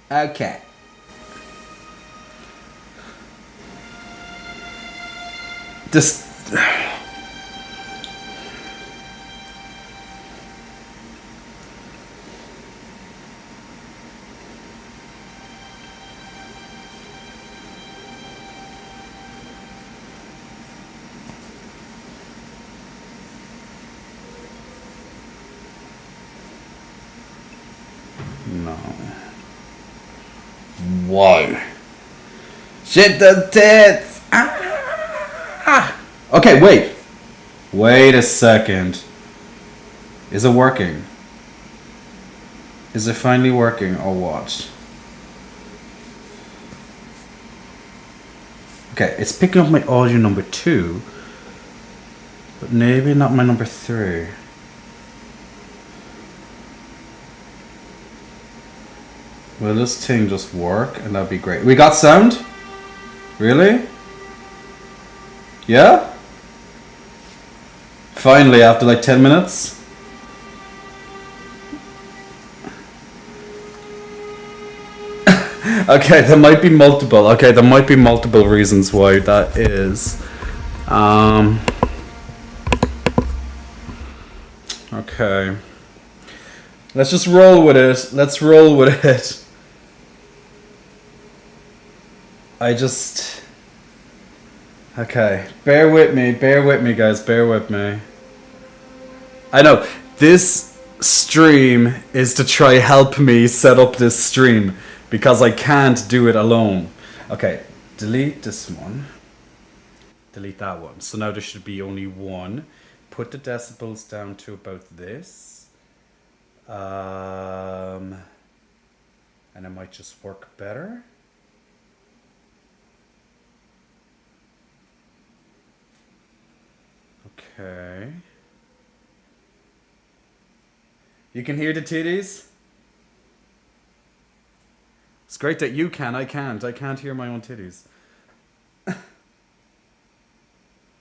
Okay. Just. No. Whoa. Shit the tits! Ah! Okay, wait. Wait a second. Is it working? Is it finally working or what? Okay, it's picking up my audio number 2, but maybe not my number 3. Will this thing just work? And that'd be great. We got sound? Really? Yeah? Finally, after like 10 minutes? Okay, there might be multiple. Okay, there might be multiple reasons why that is. Okay. Let's just roll with it. Let's roll with it. Okay, bear with me, guys, bear with me. I know, this stream is to try help me set up this stream, because I can't do it alone. Okay, delete this one. Delete that one. So now there should be only one. Put the decibels down to about this. And it might just work better. Okay. You can hear the titties? It's great that you can. I can't. I can't hear my own titties.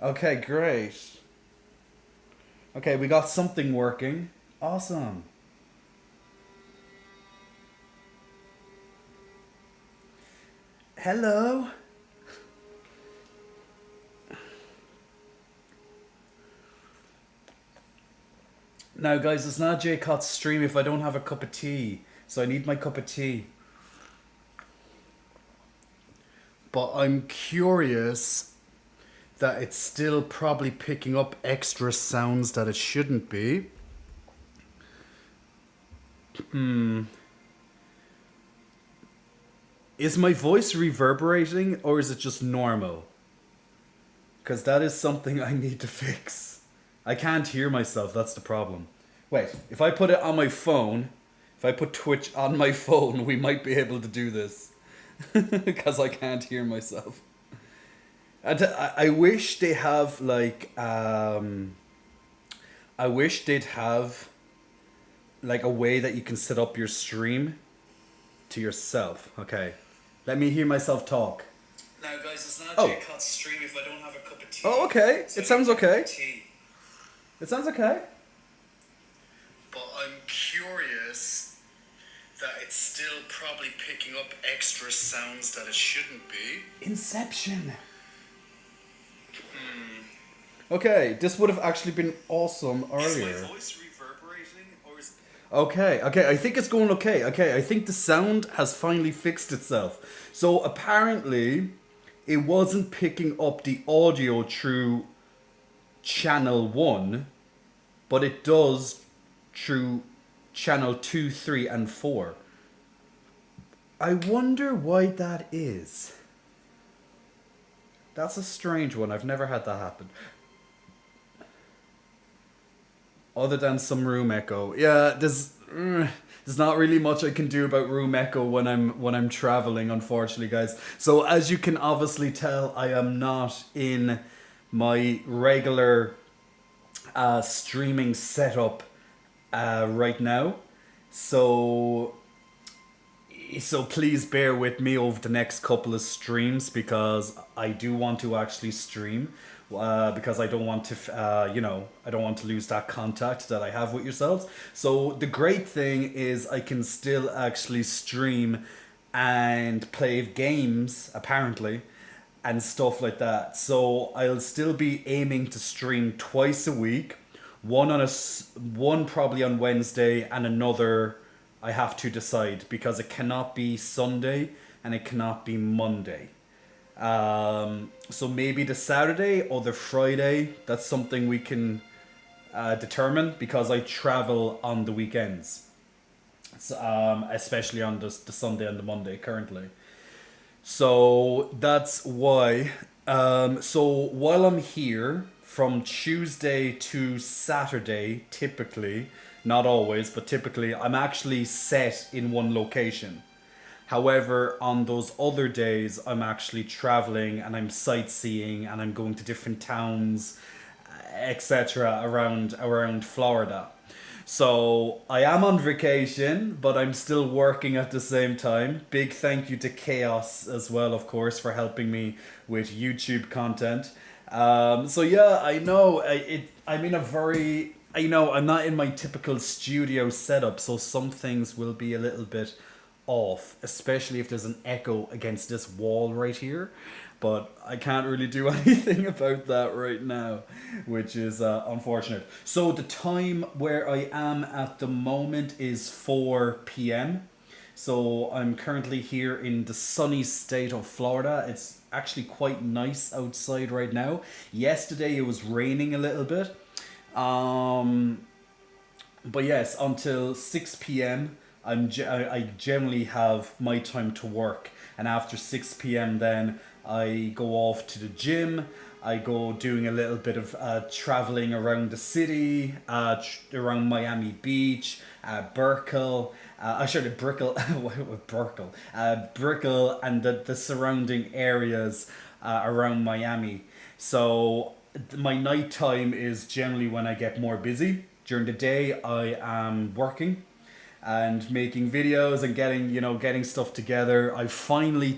Okay, great. Okay, we got something working. Awesome. Hello. Now, guys, it's not J-Cot's stream if I don't have a cup of tea. So I need my cup of tea. But I'm curious that it's still probably picking up extra sounds that it shouldn't be. Is my voice reverberating or is it just normal? Because that is something I need to fix. I can't hear myself, that's the problem. Wait, if I put it on my phone, if I put Twitch on my phone, we might be able to do this. Because I can't hear myself. And I wish they have like I wish they'd have like a way that you can set up your stream to yourself. Okay, let me hear myself talk. Now, guys, it's not J-Cot's stream if I don't have a cup of tea. Oh, okay. So it sounds okay. It sounds okay. But I'm curious that it's still probably picking up extra sounds that it shouldn't be. Inception. Okay, this would have actually been awesome earlier. Is my voice reverberating or is... Okay, I think it's going okay. Okay, I think the sound has finally fixed itself. So apparently, it wasn't picking up the audio through channel 1, but it does through channel 2, 3, and 4. I wonder why that is. That's a strange one. I've never had that happen. Other than some room echo. Yeah, there's not really much I can do about room echo when I'm traveling, unfortunately, guys. So as you can obviously tell, I am not in my regular streaming setup right now. So please bear with me over the next couple of streams because I do want to actually stream. Because I don't want to, I don't want to lose that contact that I have with yourselves. So the great thing is I can still actually stream and play games apparently and stuff like that. So I'll still be aiming to stream twice a week. One probably on Wednesday and another I have to decide because it cannot be Sunday and it cannot be Monday. So maybe the Saturday or the Friday. That's something we can determine because I travel on the weekends, so, especially on the Sunday and the Monday currently. So that's why. So while I'm here from Tuesday to Saturday, typically, not always, but typically, I'm actually set in one location. However, on those other days, I'm actually traveling and I'm sightseeing and I'm going to different towns, etc. around Florida. So I am on vacation, but I'm still working at the same time. Big thank you to Chaos as well, of course, for helping me with YouTube content. So yeah, I know I'm in a very, I'm not in my typical studio setup, so some things will be a little bit off, especially if there's an echo against this wall right here. But I can't really do anything about that right now, which is unfortunate. So the time where I am at the moment is 4 p.m. So I'm currently here in the sunny state of Florida. It's actually quite nice outside right now. Yesterday it was raining a little bit. But yes, until 6 p.m. I generally have my time to work, and after 6 p.m. then I go off to the gym. I go doing a little bit of traveling around the city, around Miami Beach, Brickell. I shared it Brickell, Brickell, Brickell, and the surrounding areas around Miami. So my nighttime is generally when I get more busy. During the day, I am working and making videos and getting stuff together. I finally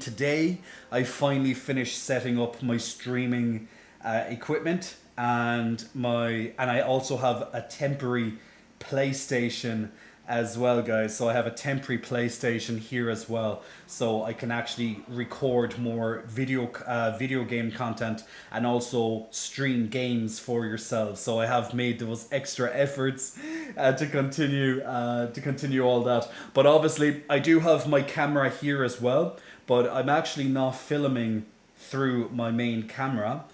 finished setting up my streaming equipment, and I also have a temporary PlayStation as well, guys. So I have a temporary PlayStation here as well, so I can actually record more video game content and also stream games for yourselves. So I have made those extra efforts to continue all that. But obviously, I do have my camera here as well, but I'm actually not filming through my main camera,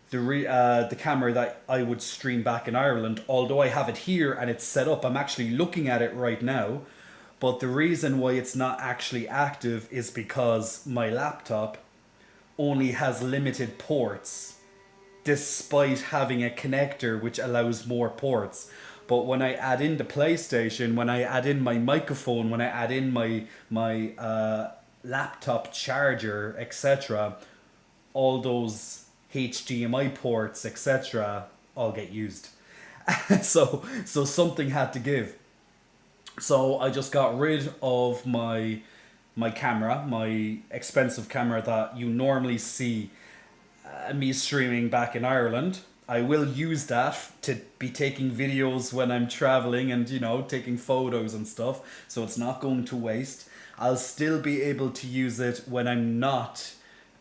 the camera that I would stream back in Ireland. Although I have it here and it's set up, I'm actually looking at it right now. But the reason why it's not actually active is because my laptop only has limited ports, despite having a connector which allows more ports. But when I add in the PlayStation, when I add in my microphone, when I add in my laptop charger, etc., all those HDMI ports, etc., all get used. So something had to give. So I just got rid of my camera, my expensive camera that you normally see me streaming back in Ireland. I will use that to be taking videos when I'm traveling and taking photos and stuff. So it's not going to waste. I'll still be able to use it when I'm not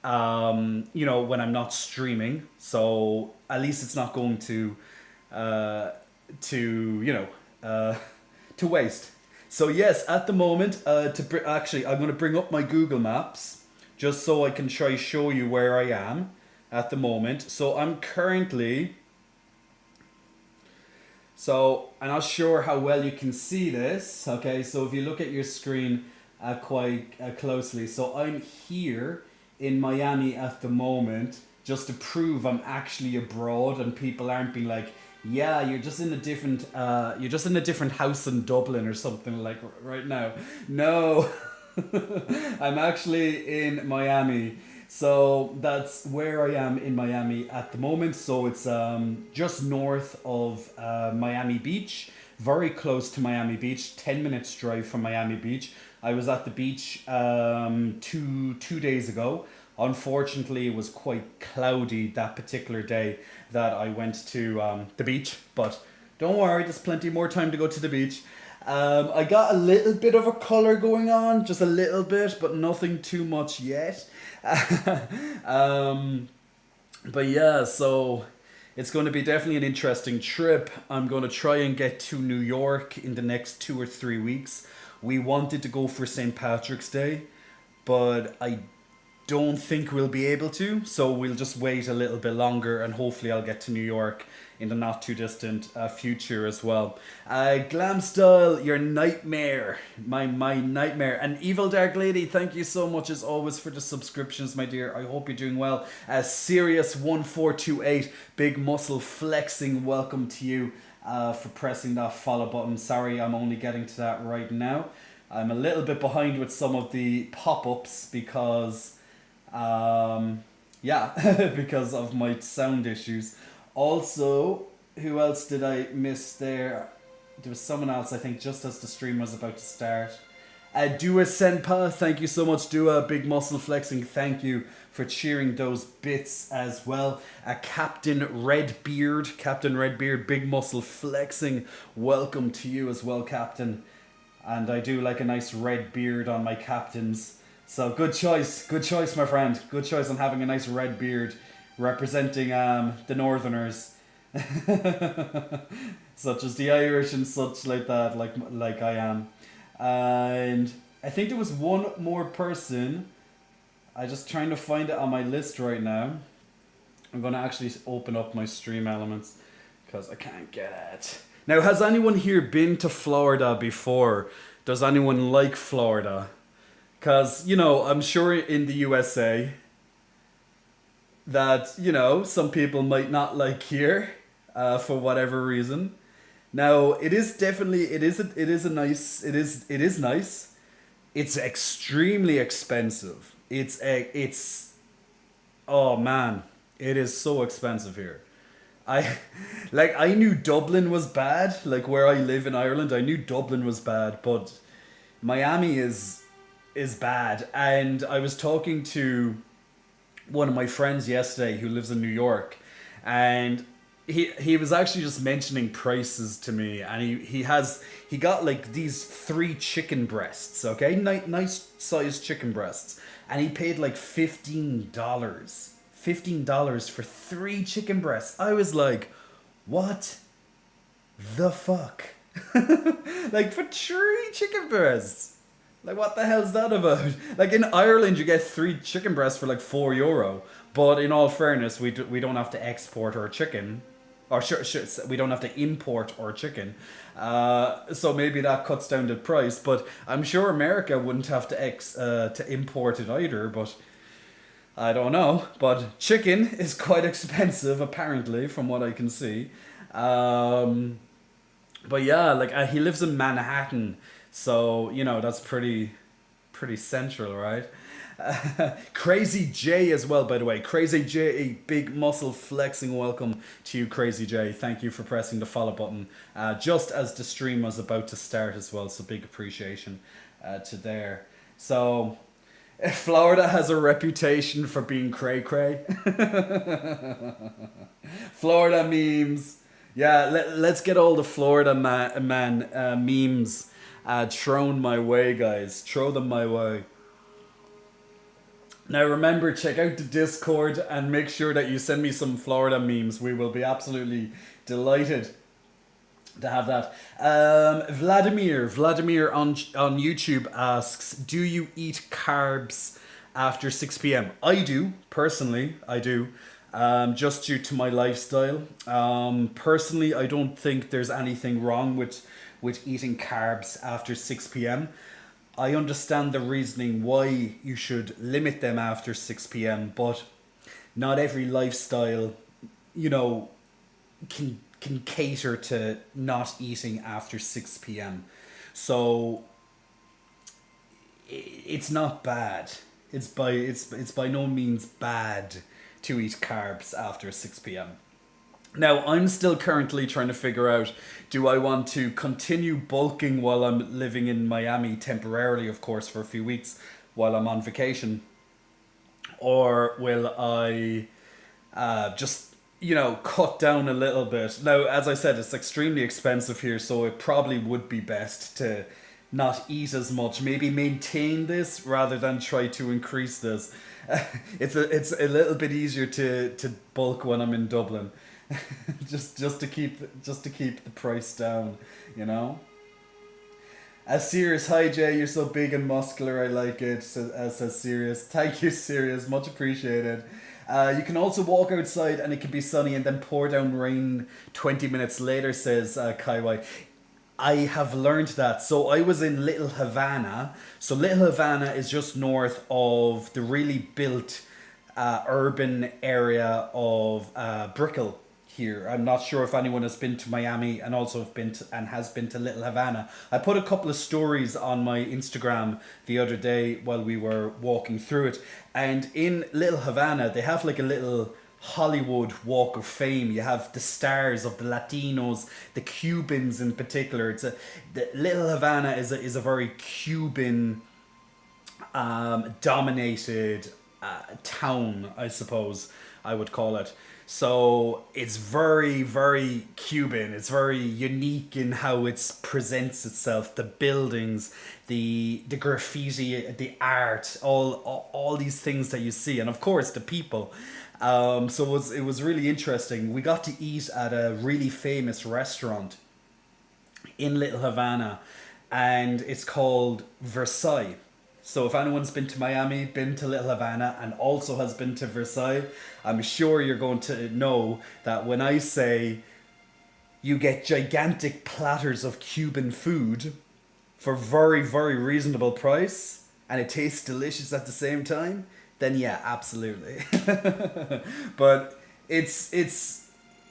when I'm not streaming. So at least it's not going to waste. So yes, at the moment, actually, I'm going to bring up my Google Maps just so I can try show you where I am at the moment. So I'm currently. So I'm not sure how well you can see this. Okay, so if you look at your screen quite closely, so I'm here in Miami at the moment, just to prove I'm actually abroad and people aren't being like, yeah, you're just in a different house in Dublin or something like right now. No, I'm actually in Miami. So that's where I am in Miami at the moment. So it's just north of Miami Beach, very close to Miami Beach, 10 minutes drive from Miami Beach. I was at the beach two days ago. Unfortunately, it was quite cloudy that particular day that I went to the beach. But don't worry, there's plenty more time to go to the beach. I got a little bit of a color going on, just a little bit, but nothing too much yet. um, but yeah, so it's going to be definitely an interesting trip. I'm going to try and get to New York in the next 2 or 3 weeks. We wanted to go for St. Patrick's Day, but I don't think we'll be able to, so we'll just wait a little bit longer and hopefully I'll get to New York in the not too distant future as well. Glam Style, your nightmare. My nightmare. And Evil Dark Lady, thank you so much as always for the subscriptions, my dear. I hope you're doing well. Sirius1428, big muscle flexing, welcome to you for pressing that follow button. Sorry, I'm only getting to that right now. I'm a little bit behind with some of the pop-ups because yeah, because of my sound issues. Also, who else did I miss there? There was someone else, I think, just as the stream was about to start. Dua Senpa, thank you so much, Dua. Big muscle flexing, thank you for cheering those bits as well. Captain Redbeard, big muscle flexing, welcome to you as well, Captain. And I do like a nice red beard on my captains. So good choice, my friend. Good choice on having a nice red beard, representing the Northerners, such as the Irish and such like that, like I am. And I think there was one more person. I'm just trying to find it on my list right now. I'm gonna actually open up my stream elements because I can't get it. Now, has anyone here been to Florida before? Does anyone like Florida? Because, you know, I'm sure in the USA that, you know, some people might not like here for whatever reason. Now, it is nice. It's extremely expensive. Oh man, it is so expensive here. I knew Dublin was bad, like where I live in Ireland. I knew Dublin was bad, but Miami is bad. And I was talking to one of my friends yesterday who lives in New York, and he was actually just mentioning prices to me, and he got like these 3 chicken breasts, okay, nice sized chicken breasts, and he paid like $15 for 3 chicken breasts. I was like, what the fuck? Like, for 3 chicken breasts? Like, what the hell's that about? Like, in Ireland, you get 3 chicken breasts for like €4. But in all fairness, we don't have to export our chicken. Or we don't have to import our chicken. So maybe that cuts down the price. But I'm sure America wouldn't have to import it either. But I don't know. But chicken is quite expensive, apparently, from what I can see. But yeah, like he lives in Manhattan. So, you know, that's pretty central, right? Crazy J as well, by the way. Crazy J, big muscle flexing welcome to you, Crazy J. Thank you for pressing the follow button just as the stream was about to start as well. So big appreciation to there. So Florida has a reputation for being cray-cray. Florida memes. Yeah, let's get all the Florida man memes thrown my way, guys. Throw them my way. Now remember, check out the Discord and make sure that you send me some Florida memes. We will be absolutely delighted to have that. Vladimir on YouTube asks, do you eat carbs after 6 p.m? I do, personally, I do. Just due to my lifestyle. Personally, I don't think there's anything wrong with eating carbs after 6 p.m. I understand the reasoning why you should limit them after 6 p.m, but not every lifestyle, you know, can cater to not eating after 6 p.m. So it's not bad. It's by no means bad to eat carbs after 6 p.m. Now, I'm still currently trying to figure out, do I want to continue bulking while I'm living in Miami temporarily, of course, for a few weeks while I'm on vacation? Or will I just, cut down a little bit. Now, as I said, it's extremely expensive here, so it probably would be best to not eat as much. Maybe maintain this rather than try to increase this. It's a little bit easier to bulk when I'm in Dublin, just to keep the price down, you know. As Sirius, hi Jay, you're so big and muscular, I like it, says Sirius. Thank you, Sirius, much appreciated. You can also walk outside and it can be sunny and then pour down rain 20 minutes later, says Kaiwai. I have learned that. So I was in Little Havana. So Little Havana is just north of the really built urban area of Brickell here. I'm not sure if anyone has been to Miami and also has been to Little Havana. I put a couple of stories on my Instagram the other day while we were walking through it. And in Little Havana, they have like a little Hollywood Walk of Fame. You have the stars of the Latinos, the Cubans in particular. The Little Havana is a very Cuban dominated town, I suppose I would call it. So it's very, very Cuban. It's very unique in how it presents itself. The buildings, the graffiti, the art, all these things that you see, and of course the people. So it was really interesting. We got to eat at a really famous restaurant in Little Havana, and it's called Versailles. So if anyone's been to Miami, been to Little Havana, and also has been to Versailles, I'm sure you're going to know that when I say you get gigantic platters of Cuban food for very, very reasonable price, and it tastes delicious at the same time, then yeah, absolutely. But it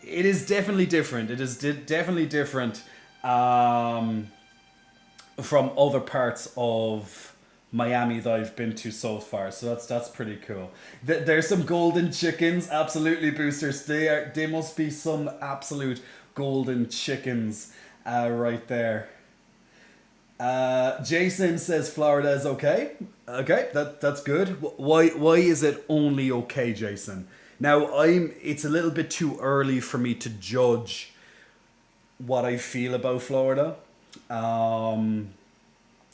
is definitely different. It is definitely different from other parts of Miami that I've been to so far. So that's pretty cool. There's some golden chickens, absolutely, boosters. They must be some absolute golden chickens right there. Jason says Florida is okay. Okay, that's good. Why is it only okay, Jason? Now it's a little bit too early for me to judge what I feel about Florida.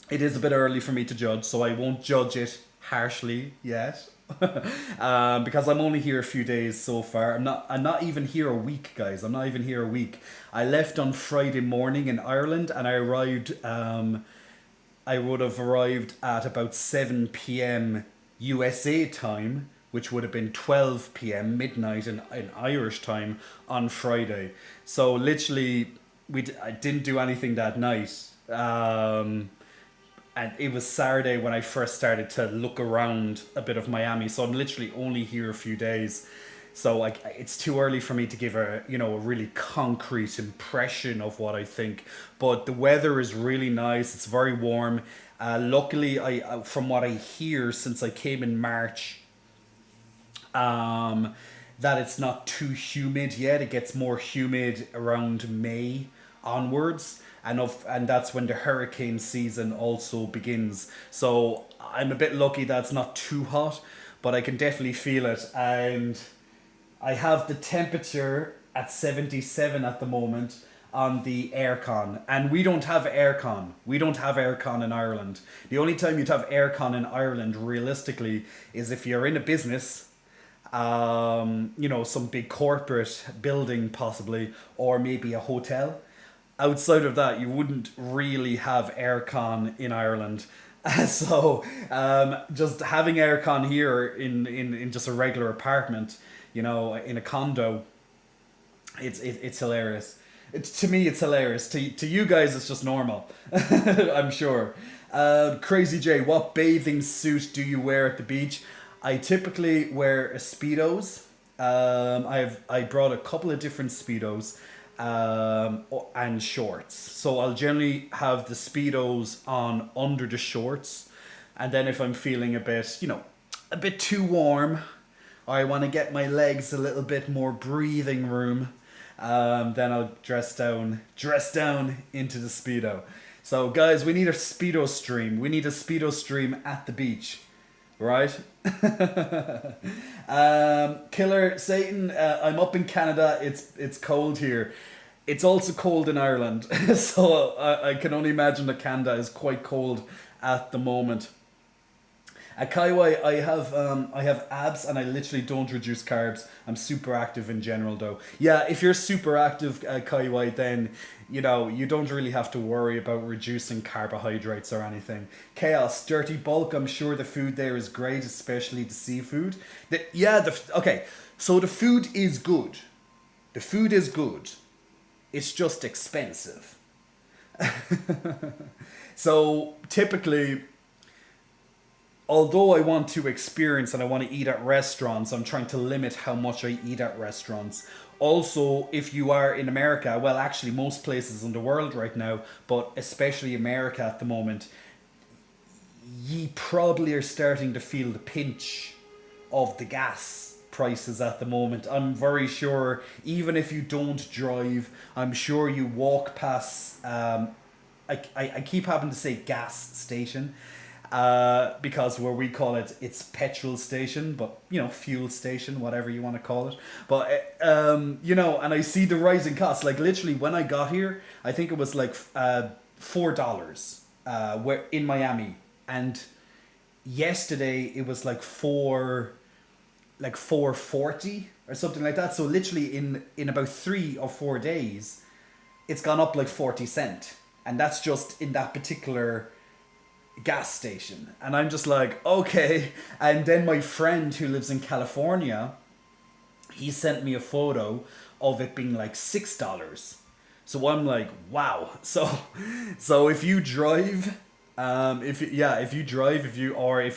It is a bit early for me to judge, so I won't judge it harshly yet. Because I'm only here a few days so far. I'm not even here a week, guys. I'm not even here a week. I left on Friday morning in Ireland, and I arrived. I would have arrived at about 7 p.m. USA time, which would have been 12 p.m. midnight in Irish time on Friday. So literally, I didn't do anything that night. And it was Saturday when I first started to look around a bit of Miami. So I'm literally only here a few days. So it's too early for me to give a really concrete impression of what I think. But the weather is really nice. It's very warm. Luckily, from what I hear since I came in March, that it's not too humid yet. It gets more humid around May onwards. And that's when the hurricane season also begins. So I'm a bit lucky that it's not too hot, but I can definitely feel it. And I have the temperature at 77 at the moment on the aircon. And we don't have aircon. We don't have aircon in Ireland. The only time you'd have aircon in Ireland, realistically, is if you're in a business, some big corporate building possibly, or maybe a hotel. Outside of that, you wouldn't really have aircon in Ireland. So just having aircon here in just a regular apartment, in a condo, it's hilarious. To me, it's hilarious. To you guys, it's just normal. I'm sure. Crazy J, what bathing suit do you wear at the beach? I typically wear a Speedos. I brought a couple of different Speedos. And shorts. So I'll generally have the Speedos on under the shorts, and then if I'm feeling a bit too warm, or I want to get my legs a little bit more breathing room, then I'll dress down into the Speedo. So guys, we need a Speedo stream. We need a Speedo stream at the beach. right? Killer Satan, I'm up in Canada. It's cold here. It's also cold in Ireland, so I can only imagine that Canada is quite cold at the moment. At Kaiwai, I have abs and I literally don't reduce carbs. I'm super active in general, though. Yeah, if you're super active at Kaiwai, then you don't really have to worry about reducing carbohydrates or anything. Chaos, dirty bulk. I'm sure the food there is great, especially the seafood. Okay. So the food is good. The food is good. It's just expensive. So typically, although I want to experience and I want to eat at restaurants, I'm trying to limit how much I eat at restaurants. Also, if you are in America, well, actually, most places in the world right now, but especially America at the moment, ye probably are starting to feel the pinch of the gas prices at the moment. I'm very sure, even if you don't drive, I'm sure you walk past. I keep having to say gas station because where we call it, it's petrol station, but fuel station, whatever you want to call it. But and I see the rising costs. Like literally, when I got here, I think it was like $4 where in Miami, and yesterday it was like 440 or something like that. So literally in about 3 or 4 days, it's gone up like 40 cents, and that's just in that particular gas station. And I'm just like, okay. And then my friend who lives in California, he sent me a photo of it being like $6. So I'm like, wow. So if you drive, if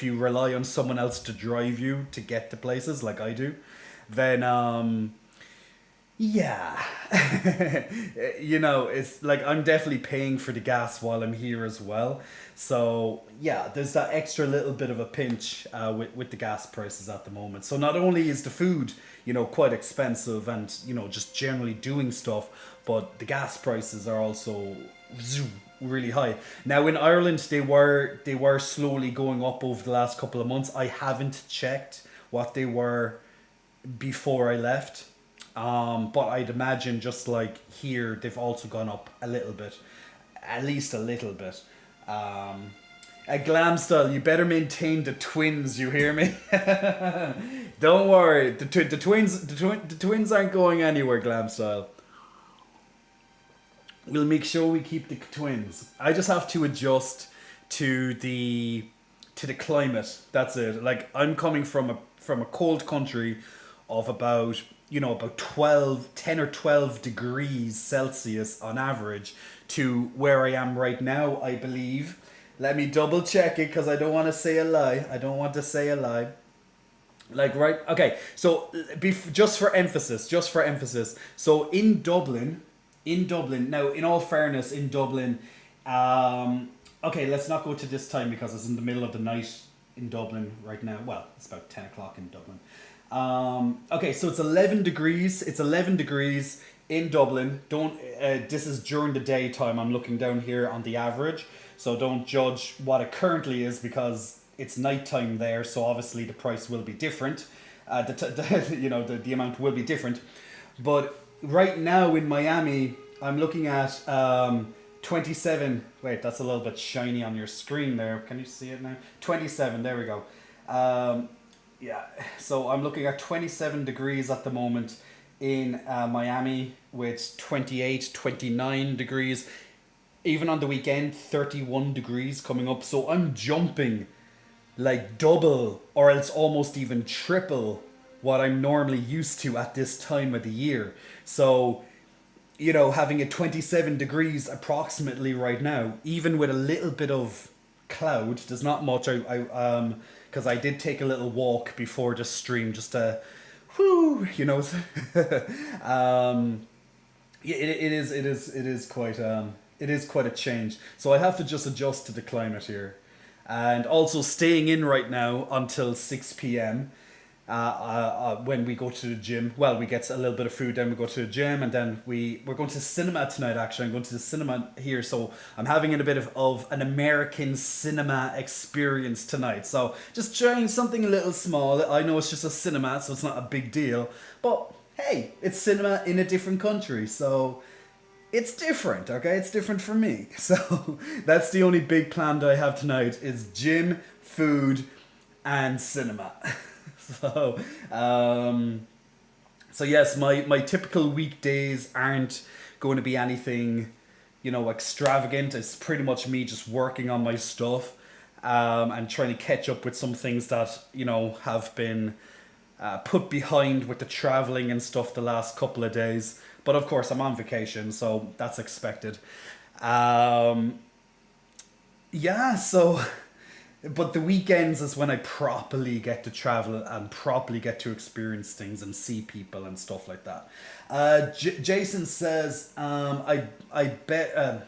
you rely on someone else to drive you to get to places like I do, then yeah. It's like I'm definitely paying for the gas while I'm here as well. So yeah, there's that extra little bit of a pinch with the gas prices at the moment. So not only is the food, quite expensive and, just generally doing stuff, but the gas prices are also really high. Now in Ireland, they were slowly going up over the last couple of months. I haven't checked what they were before I left. But I'd imagine just like here, they've also gone up a little bit, at least a little bit. At Glam Style, you better maintain the twins. You hear me? Don't worry, the twins aren't going anywhere. Glam Style. We'll make sure we keep the twins. I just have to adjust to the climate. That's it. Like I'm coming from a cold country of about 10 or 12 degrees Celsius on average to where I am right now, I believe. Let me double check it because I don't want to say a lie. Like, right, okay, so just for emphasis. So in Dublin, now in all fairness, in Dublin, okay, let's not go to this time because it's in the middle of the night in Dublin right now. Well, it's about 10 o'clock in Dublin. Okay, so it's 11 degrees. It's 11 degrees in Dublin. Don't. This is during the daytime. I'm looking down here on the average. So don't judge what it currently is because it's nighttime there. So obviously the price will be different. The amount will be different. But right now in Miami, I'm looking at 27. Wait, that's a little bit shiny on your screen there. Can you see it now? 27. There we go. Yeah, so I'm looking at 27 degrees at the moment in Miami with 28, 29 degrees. Even on the weekend, 31 degrees coming up. So I'm jumping like double or else almost even triple what I'm normally used to at this time of the year. So, having a 27 degrees approximately right now, even with a little bit of cloud, there's not much. Because I did take a little walk before the stream just to, it is quite a change. So I have to just adjust to the climate here, and also staying in right now until 6 p.m. when we go to the gym. Well, we get a little bit of food, then we go to the gym, and then we're going to the cinema tonight. Actually, I'm going to the cinema here, so I'm having a bit of an American cinema experience tonight. So just trying something a little small. I know it's just a cinema, so it's not a big deal, but hey, it's cinema in a different country, so it's different, okay? It's different for me. So that's the only big plan that I have tonight is gym, food, and cinema. So, so yes, my typical weekdays aren't going to be anything, extravagant. It's pretty much me just working on my stuff, and trying to catch up with some things that, have been put behind with the traveling and stuff the last couple of days. But of course, I'm on vacation, so that's expected. Um, yeah, so but the weekends is when I properly get to travel and properly get to experience things and see people and stuff like that. Jason says, I bet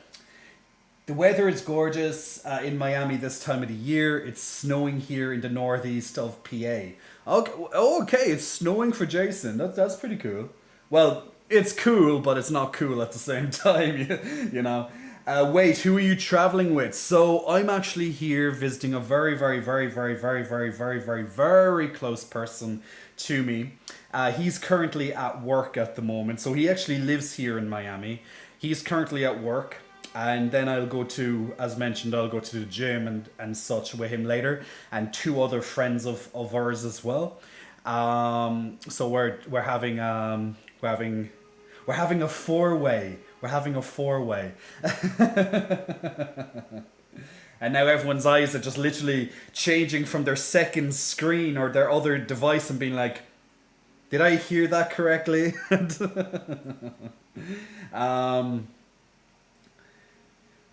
the weather is gorgeous in Miami this time of the year. It's snowing here in the northeast of PA. Okay, it's snowing for Jason. That's pretty cool. Well, it's cool, but it's not cool at the same time, you know. Wait, who are you traveling with? So I'm actually here visiting a very, very, very, very, very, very, very, very, very close person to me. He's currently at work at the moment, so he actually lives here in Miami. He's currently at work, and then I'll go to, as mentioned, I'll go to the gym and such with him later, and two other friends of ours as well. So we're having we're having a four-way. We're having a four-way. And now everyone's eyes are just literally changing from their second screen or their other device and being like, did I hear that correctly? um,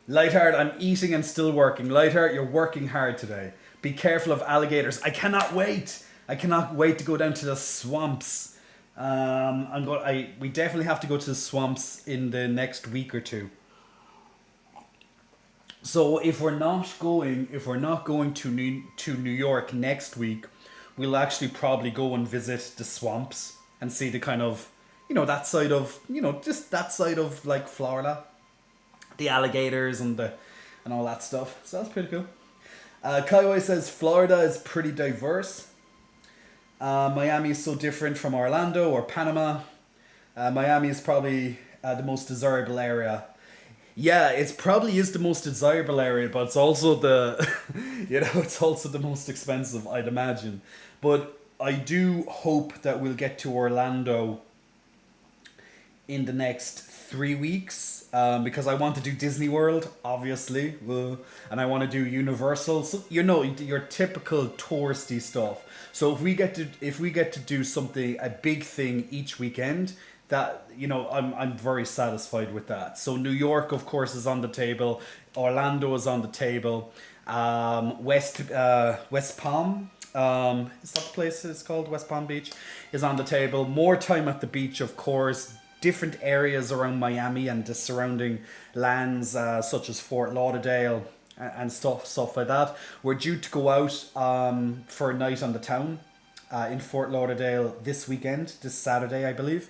Lightheart, I'm eating and still working. Lightheart, you're working hard today. Be careful of alligators. I cannot wait. I cannot wait to go down to the swamps. We definitely have to go to the swamps in the next week or two. So if we're not going to New York next week, we'll actually probably go and visit the swamps and see the kind of, that side of, just that side of like Florida, the alligators and all that stuff. So that's pretty cool. Kaiwai says Florida is pretty diverse. Miami is so different from Orlando or Panama. Miami is probably the most desirable area. Yeah, it probably is the most desirable area, but it's also it's also the most expensive, I'd imagine. But I do hope that we'll get to Orlando in the next 3 weeks, because I want to do Disney World, obviously, and I want to do Universal. So, your typical touristy stuff. So if we get to do something, a big thing each weekend, that I'm very satisfied with that. So New York, of course, is on the table. Orlando is on the table. West Palm. Is that the place it's called? West Palm Beach is on the table. More time at the beach, of course. Different areas around Miami and the surrounding lands, such as Fort Lauderdale and stuff like that. We're due to go out for a night on the town in Fort Lauderdale this weekend, this Saturday, I believe.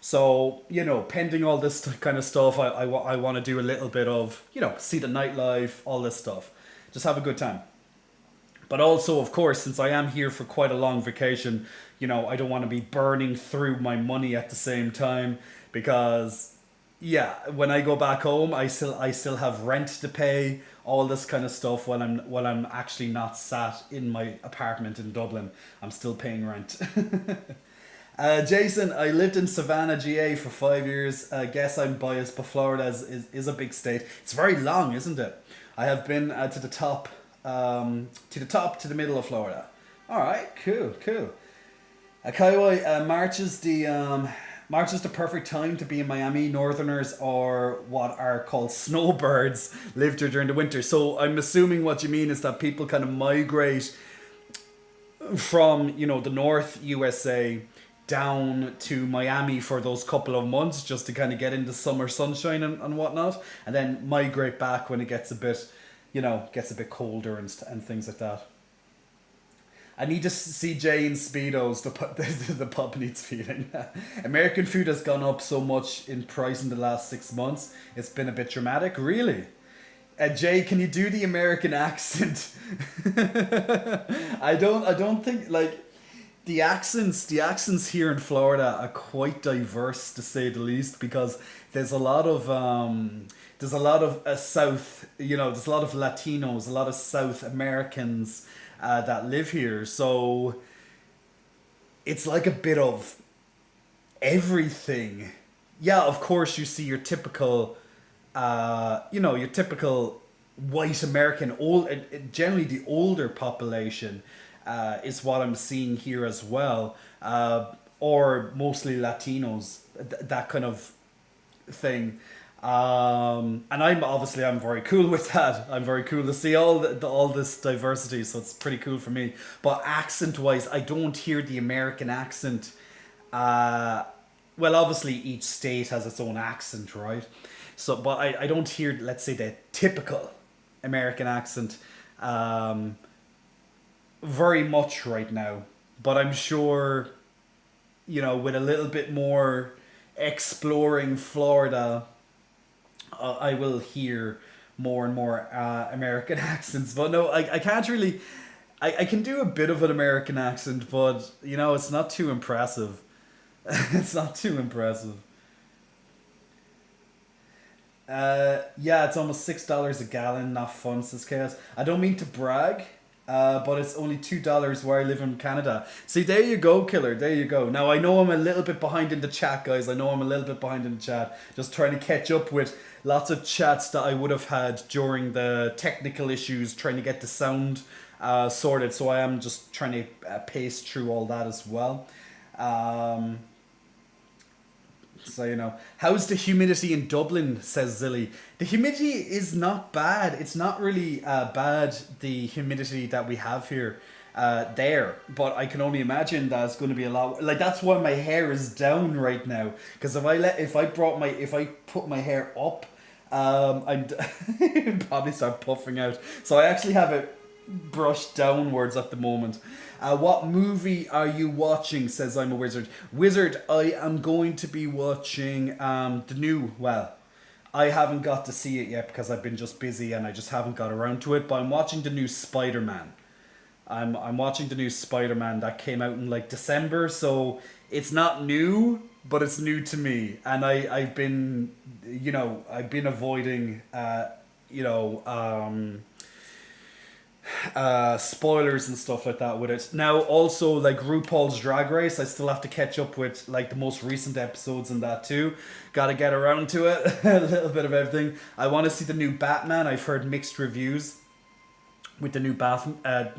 So, pending all this kind of stuff, I want to do a little bit of, see the nightlife, all this stuff. Just have a good time. But also, of course, since I am here for quite a long vacation, I don't want to be burning through my money at the same time, because, yeah, when I go back home, I still have rent to pay, all this kind of stuff, while I'm actually not sat in my apartment in Dublin. I'm still paying rent. Jason, I lived in Savannah, GA for 5 years. Guess I'm biased, but Florida is a big state. It's very long, isn't it? I have been to the top, to the middle of Florida. All right, cool. Kaiwai, March is the perfect time to be in Miami. Northerners, or what are called snowbirds, live there during the winter. So I'm assuming what you mean is that people kind of migrate from, the North USA down to Miami for those couple of months just to kind of get into summer sunshine and whatnot, and then migrate back when it gets a bit colder and things like that. I need to see Jay in Speedos. The pub needs feeding. American food has gone up so much in price in the last 6 months. It's been a bit dramatic. Really? Jay, can you do the American accent? I don't think like the accents here in Florida are quite diverse to say the least because there's a lot of South, there's a lot of Latinos, a lot of South Americans that live here. So it's like a bit of everything. Yeah, of course you see your typical white American, generally the older population is what I'm seeing here as well, or mostly Latinos, that kind of thing. And I'm very cool with that. I'm very cool to see all this diversity, so it's pretty cool for me. But accent wise, I don't hear the American accent. Uh, well, obviously each state has its own accent, right? So, but I don't hear, let's say, the typical American accent um, very much right now. But I'm sure, with a little bit more exploring Florida, I will hear more and more American accents. But no, I can't really. I can do a bit of an American accent, but it's not too impressive. It's not too impressive. Yeah, it's almost $6 a gallon. Not fun, says Chaos. I don't mean to brag, but it's only $2 where I live in Canada. See, there you go, Killer. There you go. Now I know I'm a little bit behind in the chat, guys. I know I'm a little bit behind in the chat. Just trying to catch up with lots of chats that I would have had during the technical issues, trying to get the sound sorted. So I am just trying to pace through all that as well. Um, So, how's the humidity in Dublin, says Zilly. The humidity is not bad. It's not really bad, the humidity that we have here there. But I can only imagine that it's going to be a lot. Like, that's why my hair is down right now. Because if I put my hair up, I'd probably start puffing out. So I actually have it brushed downwards at the moment. What movie are you watching? Says I'm a wizard. Wizard, I am going to be watching the new. Well, I haven't got to see it yet because I've been just busy and I just haven't got around to it. But I'm watching the new Spider-Man. I'm watching the new Spider-Man that came out in like December, so it's not new, but it's new to me. And I've been, I've been avoiding, you know, um, spoilers and stuff like that with it. Now, also like RuPaul's Drag Race, I still have to catch up with like the most recent episodes and that too. Got to get around to it. A little bit of everything. I want to see the new Batman. I've heard mixed reviews with the the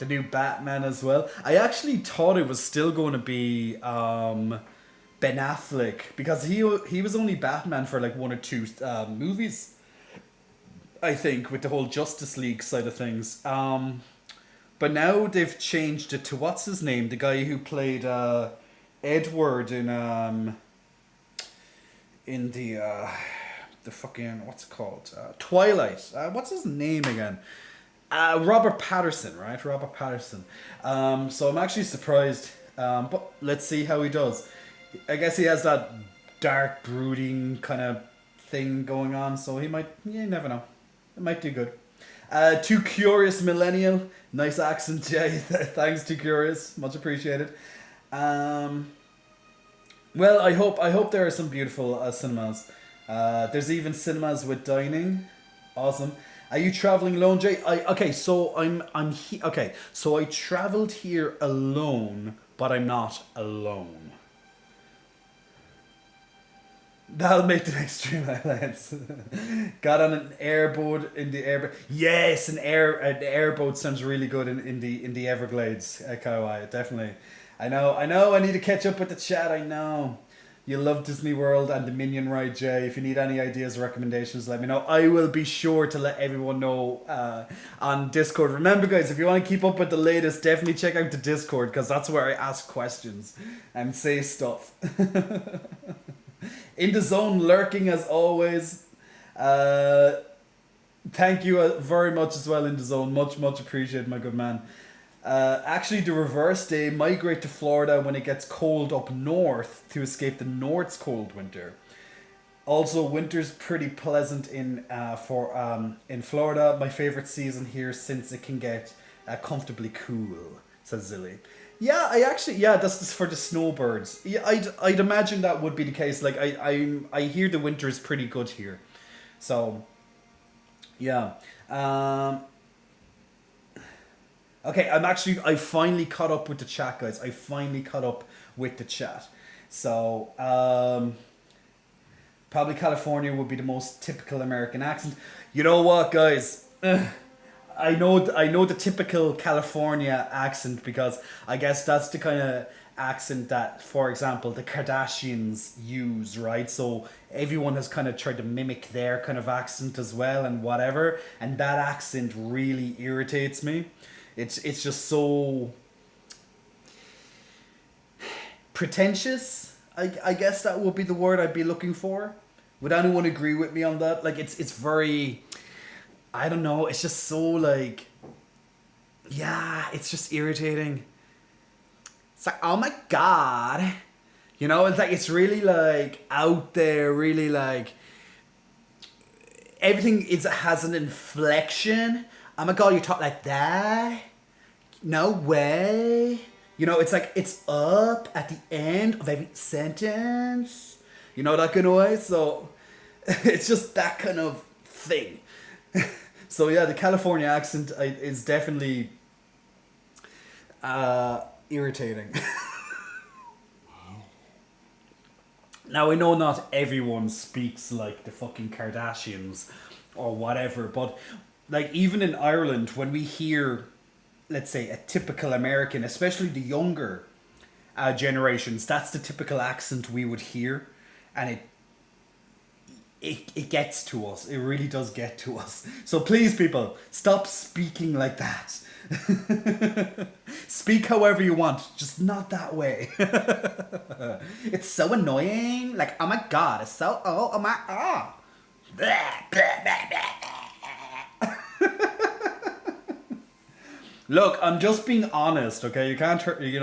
new Batman as well. I actually thought it was still going to be Ben Affleck because he was only Batman for like one or two movies, I think, with the whole Justice League side of things. But now they've changed it to what's his name, the guy who played Edward in the fucking what's it called, Twilight. What's his name again? Robert Patterson, right? Robert Patterson. So I'm actually surprised. But let's see how he does. I guess he has that dark, brooding kind of thing going on, so he might. You never know. It might do good. Too Curious Millennial. Nice accent, Jay. Thanks, Too Curious. Much appreciated. Well, I hope there are some beautiful cinemas. There's even cinemas with dining. Awesome. Are you traveling alone, Jay? Okay, so okay, so I traveled here alone, but I'm not alone. That'll make the next stream highlights. Got on an airboat in the air. Yes, an airboat sounds really good in the Everglades, Kauai, definitely. I know. I need to catch up with the chat. I know. You love Disney World and the Minion Ride, Jay. If you need any ideas or recommendations, let me know. I will be sure to let everyone know on Discord. Remember, guys, if you want to keep up with the latest, definitely check out the Discord because that's where I ask questions and say stuff. In the zone, lurking as always. Thank you very much as well in the zone. Much appreciated, my good man. Actually, the reverse, they migrate to Florida when it gets cold up north to escape the North's cold winter. Also, winter's pretty pleasant in Florida. My favorite season here since it can get comfortably cool, says Zilly. Yeah, that's just for the snowbirds. Yeah, I'd imagine that would be the case. Like I hear the winter is pretty good here, so yeah. Um, okay, I finally caught up with the chat, guys. I finally caught up with the chat. So probably California would be the most typical American accent. You know what, guys? I know the typical California accent because I guess that's the kind of accent that, for example, the Kardashians use, right? So everyone has kind of tried to mimic their kind of accent as well and whatever, and that accent really irritates me. It's just so pretentious. I guess that would be the word I'd be looking for. Would anyone agree with me on that? Like it's very, I don't know, it's just so like, yeah, it's just irritating. It's like, oh my god. You know, it's like, it's really like out there, really like, everything has an inflection. Oh my god, you talk like that? No way. You know, it's like, it's up at the end of every sentence. You know, that kind of way? So, it's just that kind of thing. So yeah, the California accent is definitely irritating. Now I know not everyone speaks like the fucking Kardashians or whatever, but like even in Ireland, when we hear, let's say, a typical American, especially the younger generations, that's the typical accent we would hear, and it gets to us. It really does get to us. So please, people, stop speaking like that. Speak however you want, just not that way. It's so annoying. Like, oh my god, it's so oh my oh. Look, I'm just being honest, okay? You can't, you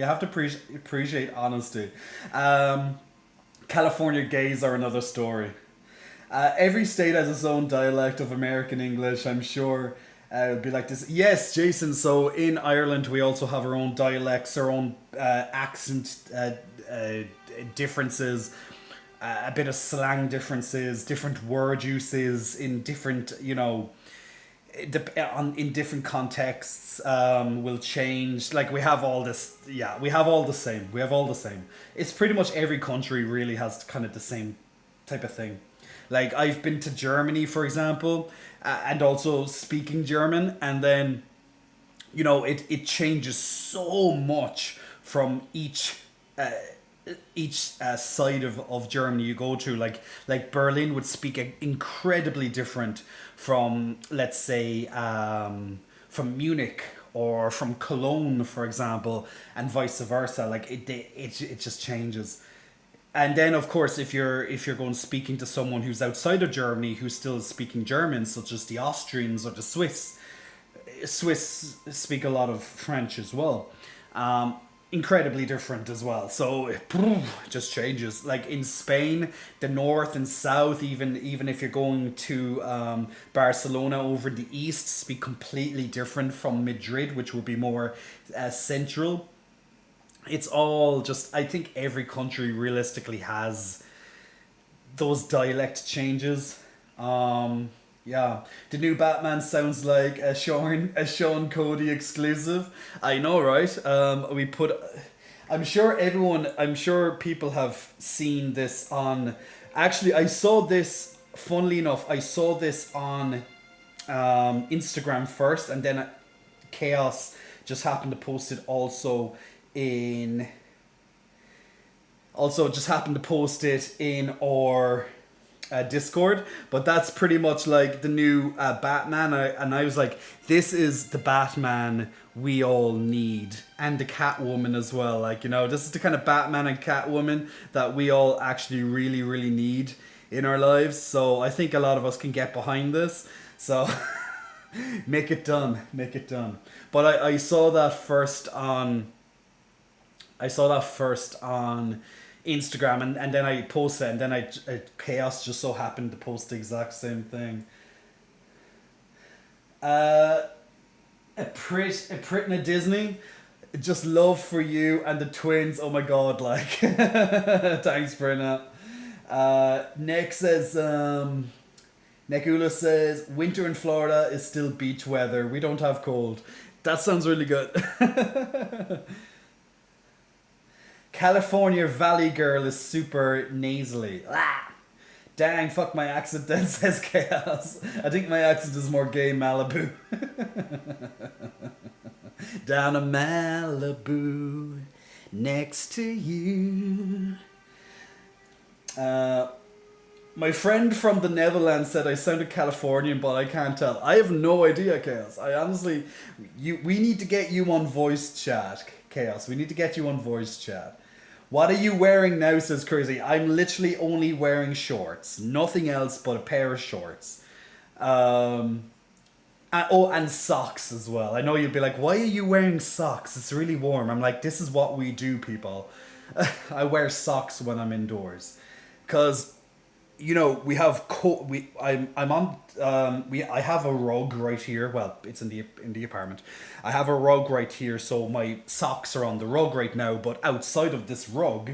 have to appreciate honesty. California gays are another story. Every state has its own dialect of American English, I'm sure. It would be like this. Yes, Jason, so in Ireland we also have our own dialects, our own accent differences, a bit of slang differences, different word uses in different, in different contexts will change. Like we have all this, yeah, we have all the same. We have all the same. It's pretty much every country really has kind of the same type of thing. Like I've been to Germany, for example, and also speaking German, and then, it changes so much from each side of Germany you go to. Like Berlin would speak incredibly different from, let's say, from Munich or from Cologne, for example, and vice versa. Like it just changes. And then, of course, if you're going speaking to someone who's outside of Germany who's still speaking German, such as the Austrians or the Swiss speak a lot of French as well. Incredibly different as well. So it just changes. Like in Spain, the north and south, even if you're going to Barcelona over the east, speak completely different from Madrid, which would be more central. It's all just, I think every country realistically has those dialect changes. Yeah, the new Batman sounds like a Sean Cody exclusive. I know, right? I'm sure people have seen this on. Actually, I saw this. Funnily enough, I saw this on Instagram first, and then Chaos just happened to post it just happened to post it in our Discord. But that's pretty much like the new Batman. And I was like, this is the Batman we all need, and the Catwoman as well. Like, this is the kind of Batman and Catwoman that we all actually really, really need in our lives. So I think a lot of us can get behind this. So make it done, make it done. But I saw that first on Instagram, and then I posted it, and then Chaos just so happened to post the exact same thing. Uh, a Prit in a Disney. Just love for you and the twins. Oh my god, like thanks Brenna. Nick says Nekula says winter in Florida is still beach weather. We don't have cold. That sounds really good. California Valley girl is super nasally. Ah, dang, fuck my accent then, says Chaos. I think my accent is more gay Malibu. Down in Malibu, next to you. My friend from the Netherlands said I sounded Californian, but I can't tell. I have no idea, Chaos. I honestly, we need to get you on voice chat, Chaos. We need to get you on voice chat. What are you wearing now, says Crazy. I'm literally only wearing shorts. Nothing else but a pair of shorts. And socks as well. I know you'll be like, why are you wearing socks? It's really warm. I'm like, this is what we do, people. I wear socks when I'm indoors. Because, you know, we have I have a rug right here. Well, it's in the apartment. I have a rug right here, so my socks are on the rug right now, but outside of this rug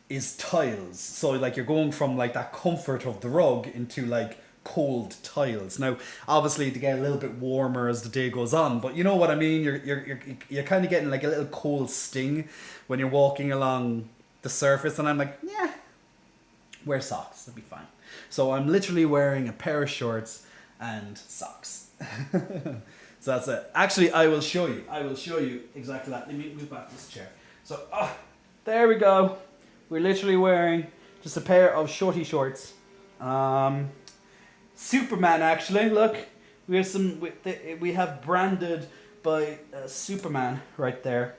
is tiles. So like you're going from like that comfort of the rug into like cold tiles. Now, obviously, to get a little bit warmer as the day goes on, but you know what I mean. You're kind of getting like a little cold sting when you're walking along the surface, and I'm like, yeah, wear socks, it'll be fine. So I'm literally wearing a pair of shorts and socks. So that's it. Actually, I will show you. Exactly that. Let me move back this chair. So, there we go. We're literally wearing just a pair of shorty shorts. Superman, actually, look, we have branded by Superman right there.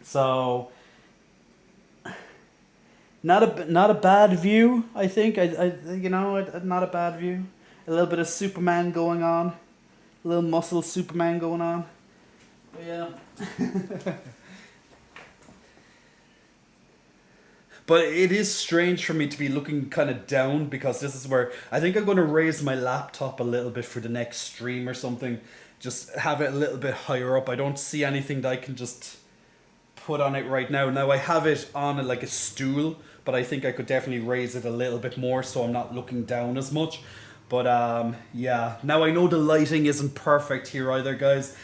So not a bad view, I think. I not a bad view. A little bit of Superman going on, a little muscle Superman going on. But yeah. But it is strange for me to be looking kind of down, because this is where I think I'm going to raise my laptop a little bit for the next stream or something. Just have it a little bit higher up. I don't see anything that I can just put on it right now. Now I have it on like a stool, but I think I could definitely raise it a little bit more so I'm not looking down as much. But yeah, now I know the lighting isn't perfect here either, guys.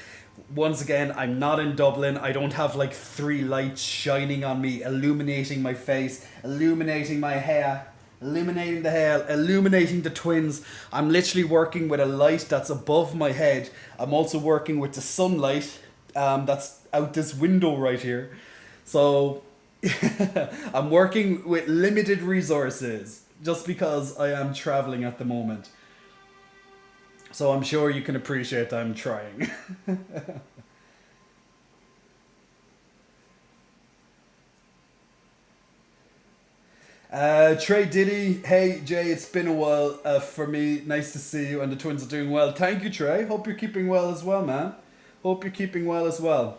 Once again, I'm not in Dublin. I don't have like 3 lights shining on me, illuminating my face, illuminating my hair, illuminating the hair, illuminating the twins. I'm literally working with a light that's above my head. I'm also working with the sunlight that's out this window right here. So I'm working with limited resources just because I am traveling at the moment. So I'm sure you can appreciate that I'm trying. Trey Diddy, hey Jay, it's been a while for me. Nice to see you, and the twins are doing well. Thank you, Trey. Hope you're keeping well as well, man. Hope you're keeping well as well.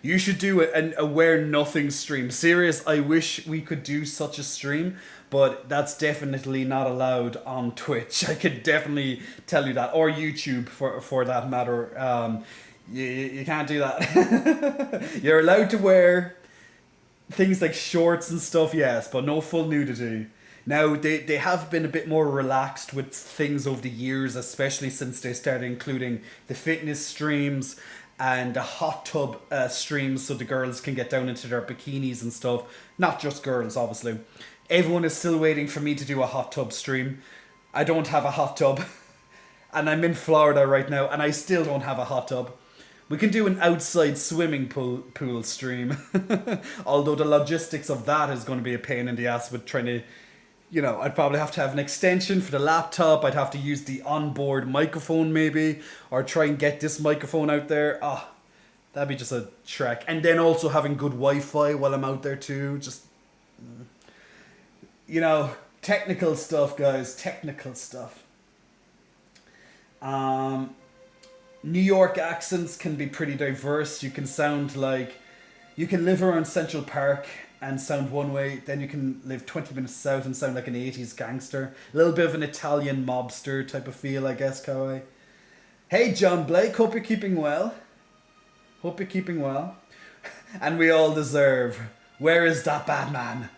You should do an Aware Nothing stream. Serious, I wish we could do such a stream, but that's definitely not allowed on Twitch. I could definitely tell you that, or YouTube for that matter. You can't do that. You're allowed to wear things like shorts and stuff, yes, but no full nudity. Now, they have been a bit more relaxed with things over the years, especially since they started including the fitness streams and the hot tub streams, so the girls can get down into their bikinis and stuff. Not just girls, obviously. Everyone is still waiting for me to do a hot tub stream. I don't have a hot tub. And I'm in Florida right now, and I still don't have a hot tub. We can do an outside swimming pool stream. Although the logistics of that is going to be a pain in the ass with trying to... You know, I'd probably have to have an extension for the laptop. I'd have to use the onboard microphone maybe. Or try and get this microphone out there. That'd be just a trek. And then also having good Wi-Fi while I'm out there too. Just... You know, technical stuff, guys. Technical stuff. Um, New York accents can be pretty diverse. You can sound like you can live around Central Park and sound one way, then you can live 20 minutes south and sound like an 80s gangster. A little bit of an Italian mobster type of feel, I guess, Kawhi. Hey, John Blake, hope you're keeping well. Hope you're keeping well. And we all deserve. Where is that bad man?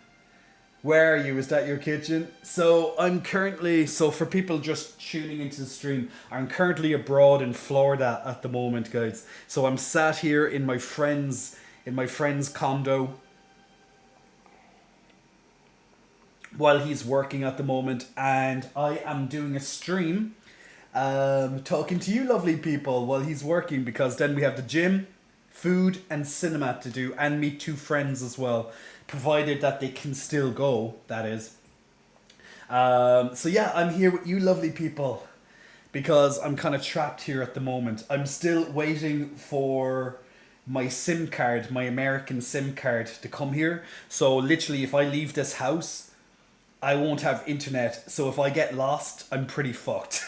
Where are you? Is that your kitchen? So I'm currently, so for people just tuning into the stream, I'm currently abroad in Florida at the moment, guys. So I'm sat here in my friend's condo while he's working at the moment, and I am doing a stream, talking to you lovely people while he's working, because then we have the gym, food and cinema to do, and meet two friends as well, provided that they can still go, that is. So yeah, I'm here with you lovely people because I'm kind of trapped here at the moment. I'm still waiting for my SIM card, my American SIM card to come here. So literally if I leave this house, I won't have internet. So if I get lost, I'm pretty fucked.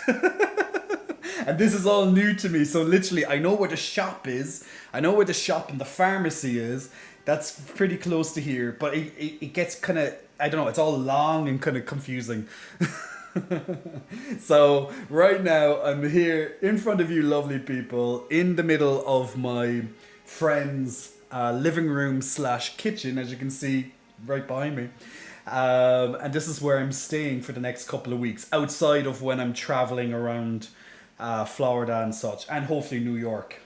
And this is all new to me. So literally, I know where the shop is. I know where the shop and the pharmacy is. That's pretty close to here. But it gets kind of, I don't know, it's all long and kind of confusing. So right now, I'm here in front of you lovely people in the middle of my friend's living room slash kitchen, as you can see right behind me. And this is where I'm staying for the next couple of weeks, outside of when I'm traveling around Florida and such, and hopefully New York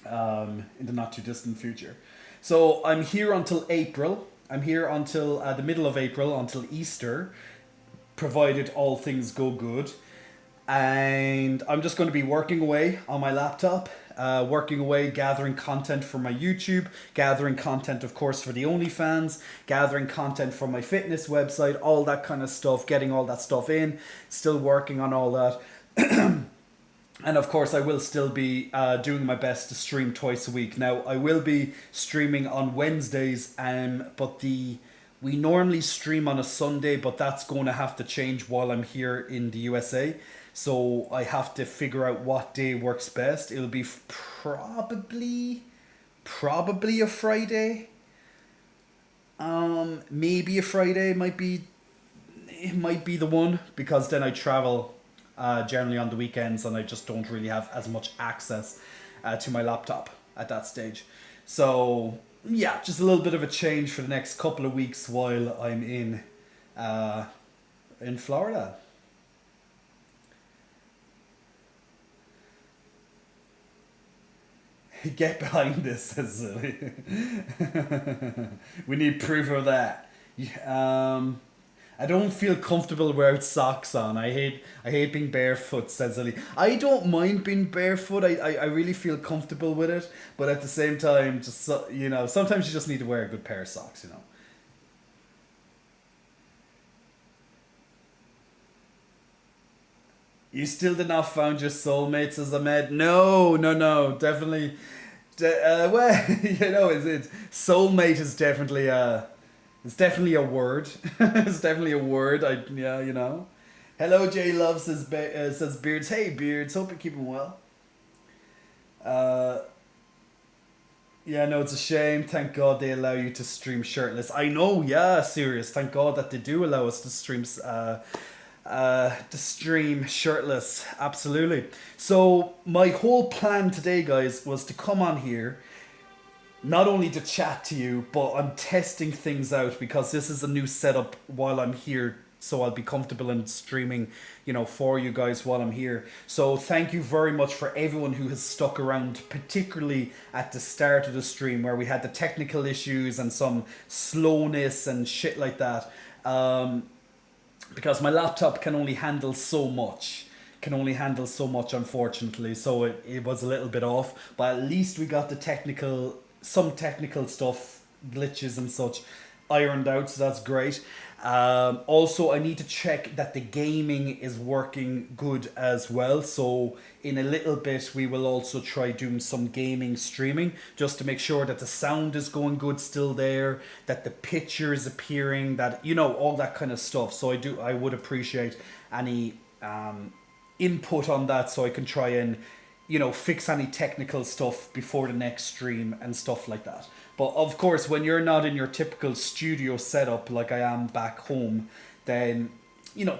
in the not too distant future. So I'm here until April. I'm here until the middle of April, until Easter, provided all things go good. And I'm just going to be working away on my laptop, working away, gathering content for my YouTube, gathering content, of course, for the OnlyFans, gathering content for my fitness website, all that kind of stuff, getting all that stuff in, still working on all that. And of course, I will still be doing my best to stream twice a week. Now, I will be streaming on Wednesdays, but we normally stream on a Sunday, but that's going to have to change while I'm here in the USA. So I have to figure out what day works best. It'll be probably a Friday. Maybe a Friday it might be the one, because then I travel generally on the weekends and I just don't really have as much access to my laptop at that stage. So yeah, just a little bit of a change for the next couple of weeks while I'm in Florida. Get behind this, says Lily. We need proof of that. I don't feel comfortable without socks on. I hate being barefoot, says Lily. I don't mind being barefoot. I really feel comfortable with it. But at the same time, just sometimes you just need to wear a good pair of socks, You still did not found your soulmate, says Ahmed. No, no, no, definitely. Well, it's soulmate is definitely it's definitely a word. It's definitely a word. Hello, J Love says Beards. Hey, Beards. Hope you're keeping well. Uh, yeah, no, it's a shame. Thank God they allow you to stream shirtless. I know. Yeah, serious. Thank God that they do allow us to stream. To stream shirtless, absolutely. So my whole plan today, guys, was to come on here, not only to chat to you, but I'm testing things out because this is a new setup while I'm here, so I'll be comfortable in streaming, for you guys while I'm here. So thank you very much for everyone who has stuck around, particularly at the start of the stream where we had the technical issues and some slowness and shit like that. Because my laptop can only handle so much. Unfortunately. So it was a little bit off. But at least we got some technical stuff, glitches and such, ironed out. So that's great. Also, I need to check that the gaming is working good as well. So in a little bit, we will also try doing some gaming streaming just to make sure that the sound is going good still there, that the picture is appearing, that all that kind of stuff. So I would appreciate any input on that so I can try and, fix any technical stuff before the next stream and stuff like that. But of course, when you're not in your typical studio setup like I am back home, then,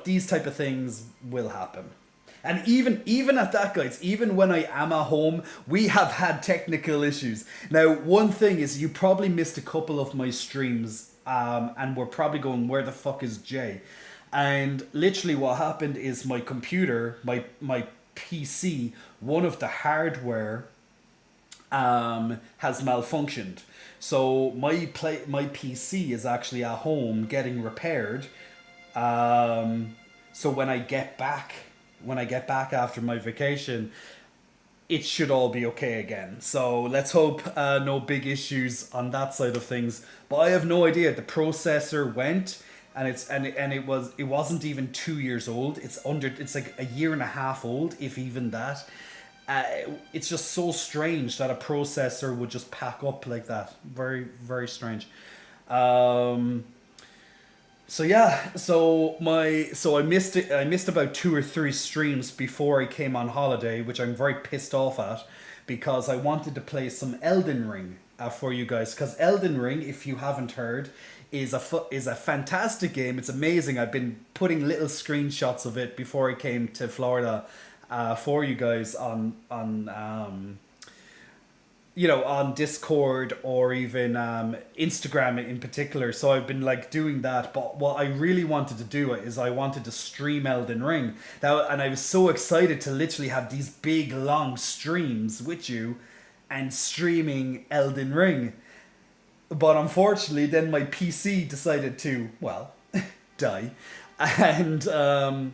these type of things will happen. And even at that, guys, even when I am at home, we have had technical issues. Now, one thing is, you probably missed a couple of my streams, and we're probably going, where the fuck is Jay? And literally what happened is my computer, my PC, one of the hardware has malfunctioned. So my PC is actually at home getting repaired. So when I get back after my vacation, it should all be okay again. So let's hope no big issues on that side of things. But I have no idea. The processor went, and it wasn't even 2 years old. It's like a year and a half old, if even that. It's just so strange that a processor would just pack up like that. Very, very strange. So yeah, so I missed it. I missed about 2 or 3 streams before I came on holiday, which I'm very pissed off at, because I wanted to play some Elden Ring for you guys. Because Elden Ring, if you haven't heard, is a fantastic game. It's amazing. I've been putting little screenshots of it before I came to Florida for you guys on on Discord or even Instagram in particular. So I've been like doing that. But what I really wanted to do is I wanted to stream Elden Ring. And I was so excited to literally have these big long streams with you and streaming Elden Ring. But unfortunately, then my PC decided to, well, die. And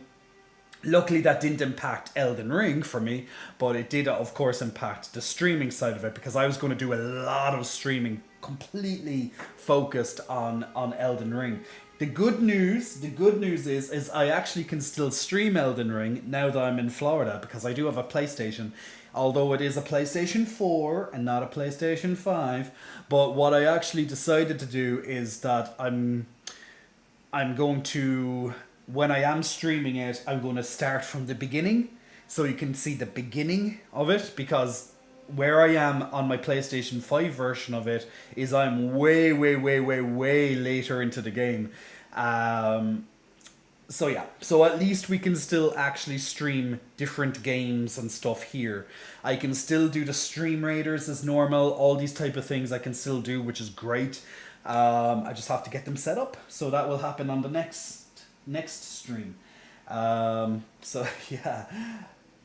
luckily that didn't impact Elden Ring for me, but it did of course impact the streaming side of it, because I was going to do a lot of streaming completely focused on Elden Ring. The good news is I actually can still stream Elden Ring now that I'm in Florida, because I do have a PlayStation, although it is a PlayStation 4 and not a PlayStation 5. But what I actually decided to do is that I'm going to, when I am streaming it, I'm going to start from the beginning, so you can see the beginning of it, because where I am on my PlayStation 5 version of it is I'm way later into the game. So yeah, so at least we can still actually stream different games and stuff here. I can still do the stream raiders as normal, all these type of things I can still do, which is great. I just have to get them set up, so that will happen on the next stream. So yeah.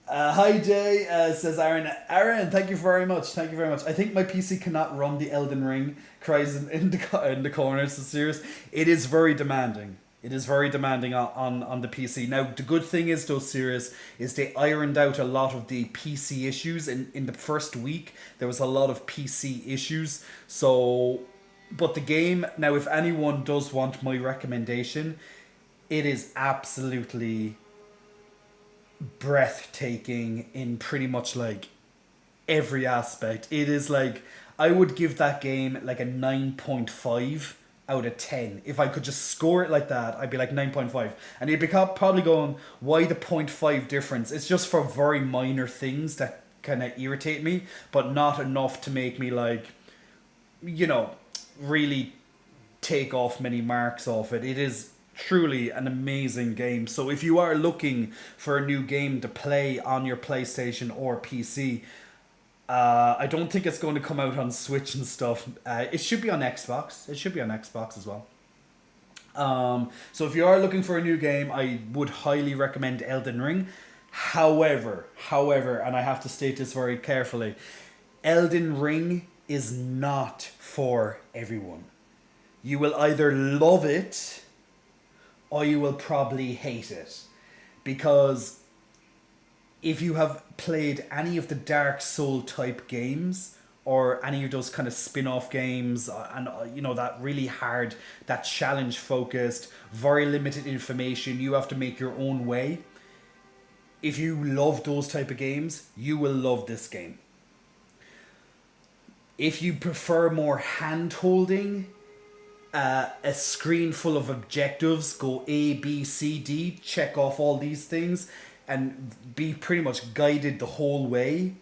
Hi Jay, says Aaron. Aaron, thank you very much. Thank you very much. I think my PC cannot run the Elden Ring. Cries in the corner. So serious. It is very demanding. It is very demanding on the PC. Now the good thing is though, serious, is they ironed out a lot of the PC issues in the first week. There was a lot of PC issues. So, but the game now, if anyone does want my recommendation, it is absolutely breathtaking in pretty much like every aspect. It is like, I would give that game like a 9.5 out of 10. If I could just score it like that, I'd be like 9.5. And you'd be probably going, why the 0.5 difference? It's just for very minor things that kind of irritate me, but not enough to make me like, really take off many marks off it. It is truly an amazing game. So if you are looking for a new game to play on your PlayStation or PC, I don't think it's going to come out on Switch and stuff. It should be on Xbox. It should be on Xbox as well. So if you are looking for a new game, I would highly recommend Elden Ring. However, and I have to state this very carefully, Elden Ring is not for everyone. You will either love it or you will probably hate it. Because if you have played any of the Dark Soul type games, or any of those kind of spin-off games, and that really hard, that challenge focused, very limited information, you have to make your own way. If you love those type of games, you will love this game. If you prefer more hand-holding, a screen full of objectives, go A, B, C, D, check off all these things, and be pretty much guided the whole way,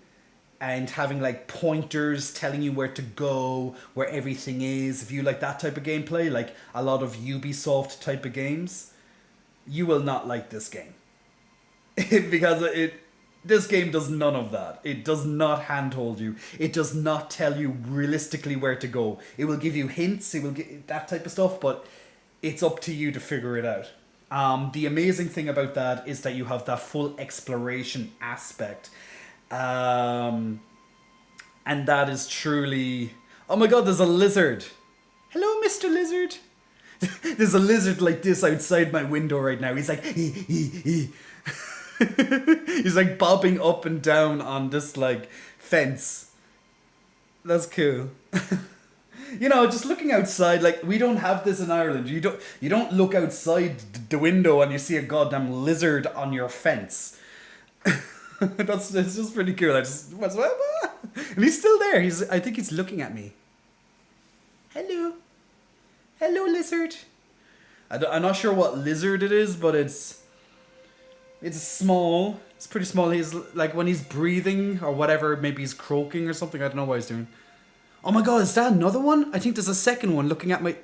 and having like pointers telling you where to go, where everything is. If you like that type of gameplay, like a lot of Ubisoft type of games, you will not like this game. Because this game does none of that. It does not handhold you. It does not tell you realistically where to go. It will give you hints, it will get that type of stuff, but it's up to you to figure it out. The amazing thing about that is that you have that full exploration aspect. And that is truly... Oh my god, there's a lizard. Hello, Mr. Lizard. There's a lizard like this outside my window right now. He's like... He's like bobbing up and down on this like fence. That's cool. You know, just looking outside, like we don't have this in Ireland. You don't look outside the window and you see a goddamn lizard on your fence. It's just pretty cool. And he's still there. I think he's looking at me. Hello lizard. I'm not sure what lizard it is, but it's small. It's pretty small. He's like when he's breathing or whatever, maybe he's croaking or something. I don't know what he's doing. Oh my god, is that another one? I think there's a second one looking at my...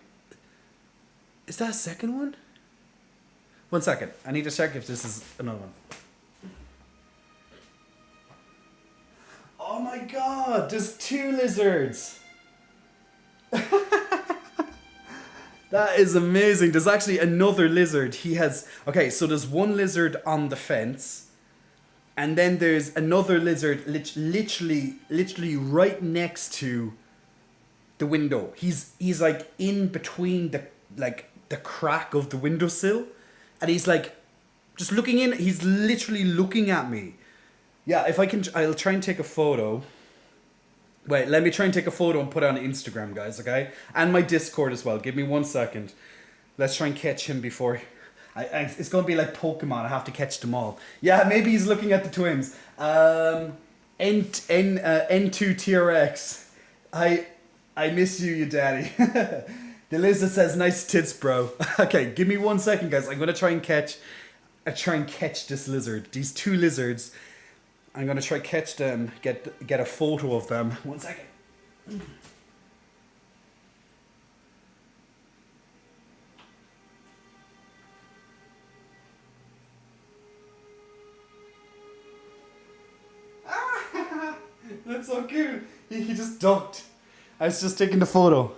Is that a second one? 1 second. I need to check if this is another one. Oh my god, there's 2 lizards. That is amazing. There's actually another lizard. He has... Okay, so there's one lizard on the fence. And then there's another lizard literally right next to the window. He's like in between the crack of the windowsill. And he's like just looking in. He's literally looking at me. Yeah, if I can... I'll try and take a photo. Wait, let me try and take a photo and put it on Instagram, guys, okay? And my Discord as well. Give me 1 second. Let's try and catch him before... it's going to be like Pokemon. I have to catch them all. Yeah, maybe he's looking at the twins. N2TRX. I miss you daddy. The lizard says, nice tits, bro. Okay, give me 1 second, guys. I'm going to try and catch this lizard. These 2 lizards. I'm going to try catch them, get a photo of them. 1 second. That's so cute. He just ducked. I was just taking the photo.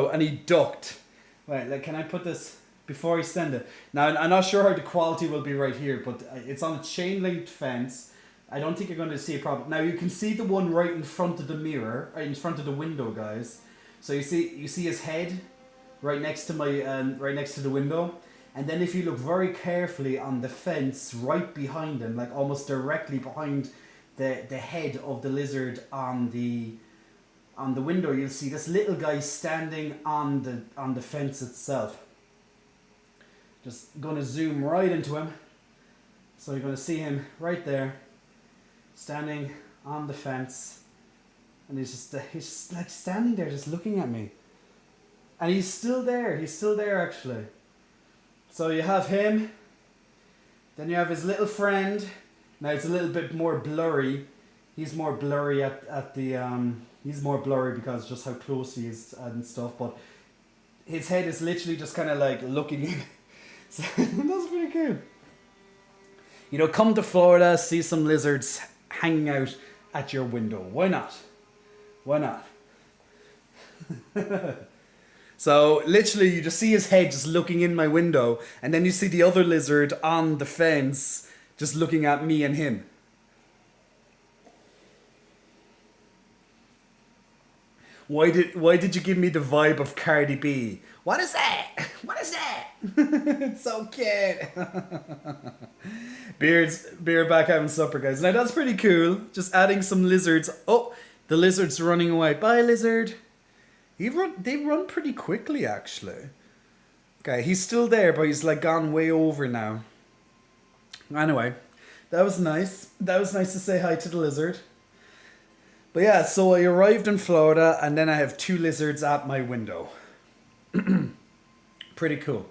And he ducked. Wait, like, can I put this... Before I send it. Now, I'm not sure how the quality will be right here, but it's on a chain-linked fence. I don't think you're going to see a problem. Now, you can see the one right in front of the mirror, in front of the window, guys. So you see his head right next to right next to the window. And then if you look very carefully on the fence right behind him, like almost directly behind the head of the lizard on the window, you'll see this little guy standing on the fence itself. Just going to zoom right into him. So you're going to see him right there, standing on the fence. And he's just like standing there just looking at me. And he's still there actually. So you have him. Then you have his little friend. Now it's a little bit more blurry. He's more blurry he's more blurry because just how close he is and stuff. But his head is literally just kind of like looking in. So that's pretty cool. You know, come to Florida, see some lizards hanging out at your window. Why not? Why not? So literally you just see his head just looking in my window, and then you see the other lizard on the fence just looking at me and him. Why did you give me the vibe of Cardi B? What is that? What is that? It's so cute. Beard back having supper, guys. Now that's pretty cool. Just adding some lizards. Oh, the lizard's running away. Bye, lizard. They run pretty quickly, actually. Okay, he's still there, but he's like gone way over now. Anyway, that was nice. That was nice to say hi to the lizard. But yeah, so I arrived in Florida, and then I have 2 lizards at my window. Pretty cool.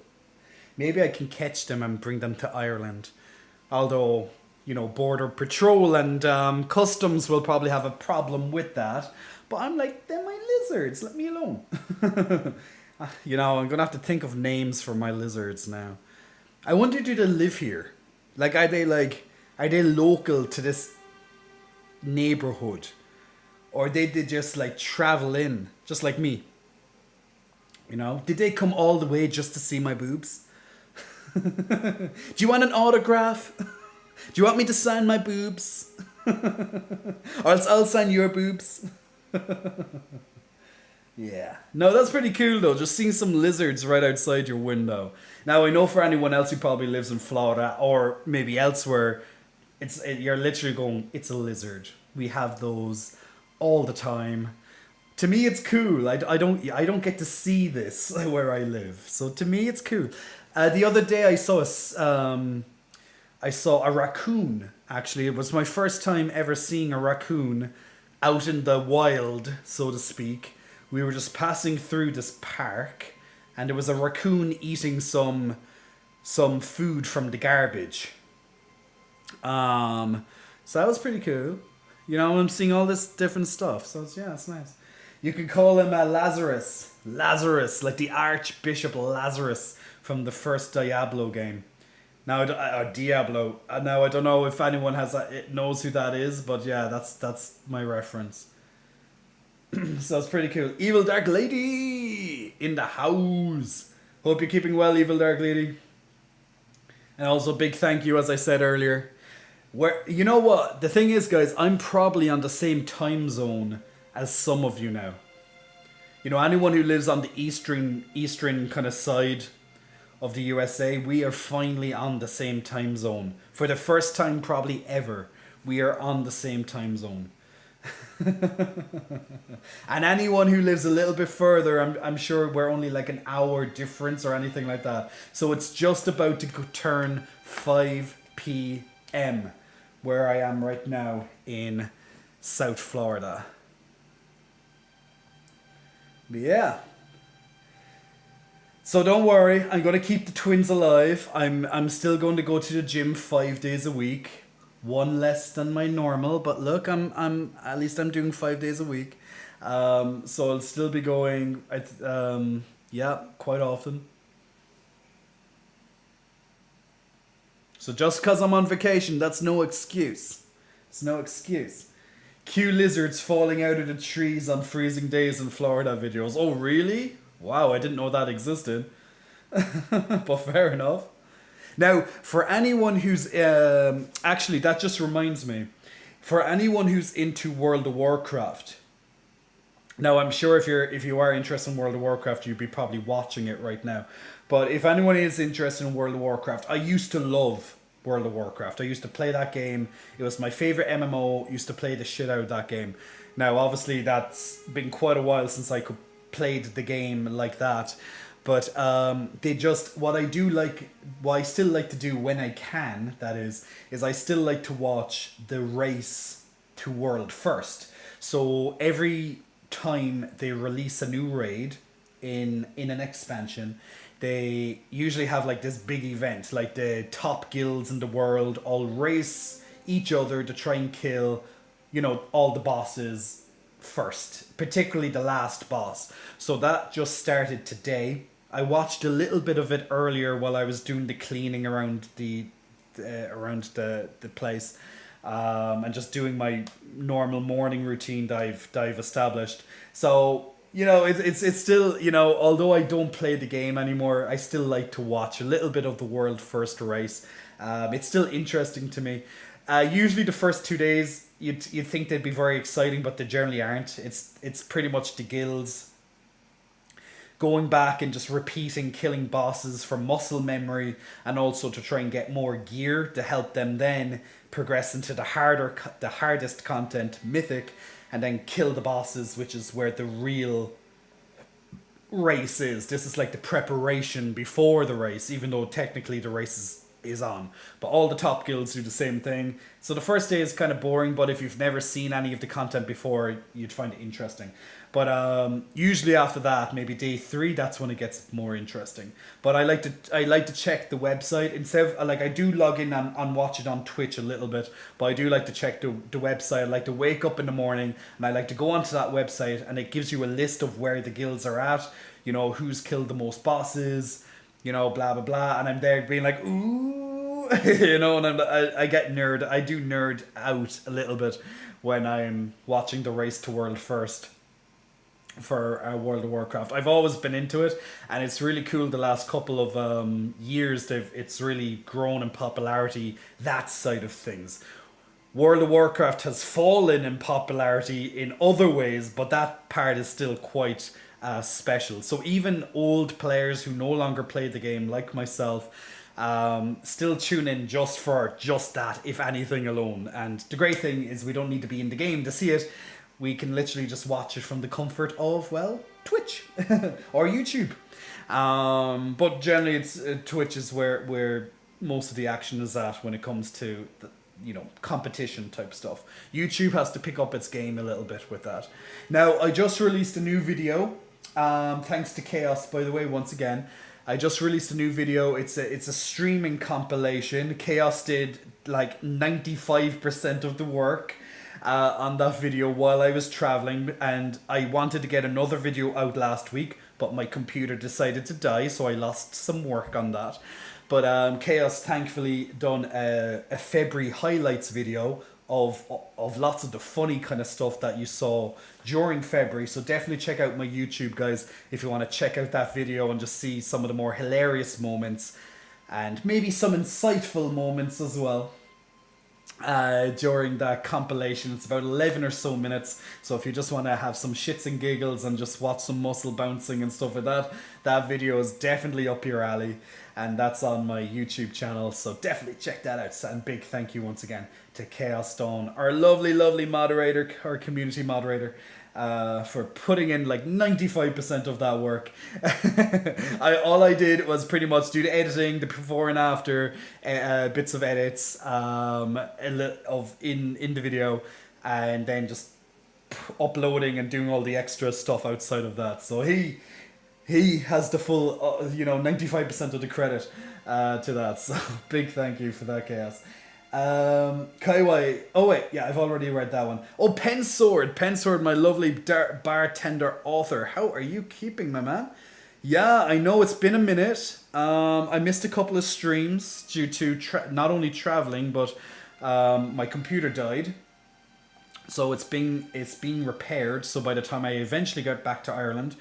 Maybe I can catch them and bring them to Ireland. Although, Border Patrol and Customs will probably have a problem with that. But I'm like, they're my lizards. Let me alone. I'm going to have to think of names for my lizards now. I wonder, do they live here? Are they local to this neighborhood? Or did they just travel in, just like me? Did they come all the way just to see my boobs? Do you want an autograph? Do you want me to sign my boobs? Or else I'll sign your boobs. Yeah. No, that's pretty cool though. Just seeing some lizards right outside your window. Now I know for anyone else who probably lives in Florida or maybe elsewhere, you're literally going, it's a lizard. We have those all the time. To me, it's cool. I don't get to see this where I live. So to me, it's cool. The other day I saw a raccoon. Actually, it was my first time ever seeing a raccoon out in the wild, so to speak. We were just passing through this park, and there was a raccoon eating some food from the garbage. So that was pretty cool. I'm seeing all this different stuff. So it's nice. You could call him Lazarus. Lazarus, like the Archbishop Lazarus from the first Diablo game. Now, Diablo. Now, I don't know if anyone knows who that is, but yeah, that's my reference. So it's pretty cool. Evil Dark Lady in the house. Hope you're keeping well, Evil Dark Lady. And also, big thank you, as I said earlier. You know what? The thing is, guys, I'm probably on the same time zone as some of you now. Anyone who lives on the eastern kind of side of the USA, we are finally on the same time zone. For the first time probably ever, we are on the same time zone. And anyone who lives a little bit further, I'm sure we're only like an hour difference or anything like that. So it's just about to turn 5 p.m. where I am right now in South Florida. But yeah. So don't worry, I'm going to keep the twins alive. I'm still going to go to the gym 5 days a week. One less than my normal, but look, I'm at least I'm doing 5 days a week. So I'll still be going quite often. So just because I'm on vacation, that's no excuse. It's no excuse. Cue lizards falling out of the trees on freezing days in Florida videos. Oh, really? Wow, I didn't know that existed. But fair enough. Now, for anyone who's... actually, that just reminds me. For anyone who's into World of Warcraft... Now, I'm sure if you are interested in World of Warcraft, you'd be probably watching it right now. But if anyone is interested in World of Warcraft, I used to love World of Warcraft. I used to play that game. It was my favorite MMO. Used to play the shit out of that game. Now, obviously, that's been quite a while since I could played the game like that. But what I still like to do when I can, that is I still like to watch the race to world first. So every time they release a new raid in an expansion, they usually have like this big event, like the top guilds in the world all race each other to try and kill, all the bosses first, particularly the last boss. So that just started today. I watched a little bit of it earlier while I was doing the cleaning around the place, and just doing my normal morning routine that I've established. So it's still, although I don't play the game anymore, I still like to watch a little bit of the world first race. It's still interesting to me. Usually the first 2 days you'd think they'd be very exciting, but they generally aren't. It's pretty much the guilds going back and just repeating killing bosses for muscle memory, and also to try and get more gear to help them then progress into the hardest content, mythic, and then kill the bosses, which is where the real race is. This is like the preparation before the race, even though technically the race is on. But all the top guilds do the same thing. So the first day is kind of boring, but if you've never seen any of the content before, you'd find it interesting. But usually after that, maybe day 3, that's when it gets more interesting. But I like to check the website instead of, like, I do log in and watch it on Twitch a little bit, but I do like to check the website. I like to wake up in the morning and I like to go onto that website, and it gives you a list of where the guilds are at, you know, who's killed the most bosses, you know, blah blah blah, and I'm there being like, ooh, you know, and I get nerd. I do nerd out a little bit when I'm watching the Race to World First for World of Warcraft. I've always been into it, and it's really cool. The last couple of years, it's really grown in popularity. That side of things. World of Warcraft has fallen in popularity in other ways, but that part is still quite special. So even old players who no longer play the game, like myself, still tune in just for just that, if anything alone. And the great thing is we don't need to be in the game to see it. We can literally just watch it from the comfort of, well, Twitch or YouTube. But generally, it's Twitch is where most of the action is at when it comes to the, you know, competition type stuff. YouTube has to pick up its game a little bit with that. Now, I just released a new video. Thanks to Chaos, by the way, once again. I just released a new video. It's a streaming compilation. Chaos did like 95% of the work on that video while I was traveling, and I wanted to get another video out last week, but my computer decided to die, so I lost some work on that. But Chaos thankfully done a February highlights video of lots of the funny kind of stuff that you saw during February. So definitely check out my YouTube, guys, if you want to check out that video and just see some of the more hilarious moments and maybe some insightful moments as well during that compilation. It's about 11 or so minutes, so if you just want to have some shits and giggles and just watch some muscle bouncing and stuff like that, that video is definitely up your alley, and that's on my YouTube channel, so definitely check that out. And big thank you once again to Chaos Stone, our lovely moderator, our community moderator, for putting in like 95% of that work. All I did was pretty much do the editing, the before and after bits of edits in the video, and then just uploading and doing all the extra stuff outside of that. So he has the full 95% of the credit to that. So big thank you for that, Chaos. Kaiwai. Oh wait, yeah, I've already read that one. Oh, Pensword, my lovely bartender author. How are you keeping, my man? Yeah, I know it's been a minute. I missed a couple of streams due to not only traveling, but my computer died. So it's being repaired. So by the time I eventually get back to Ireland,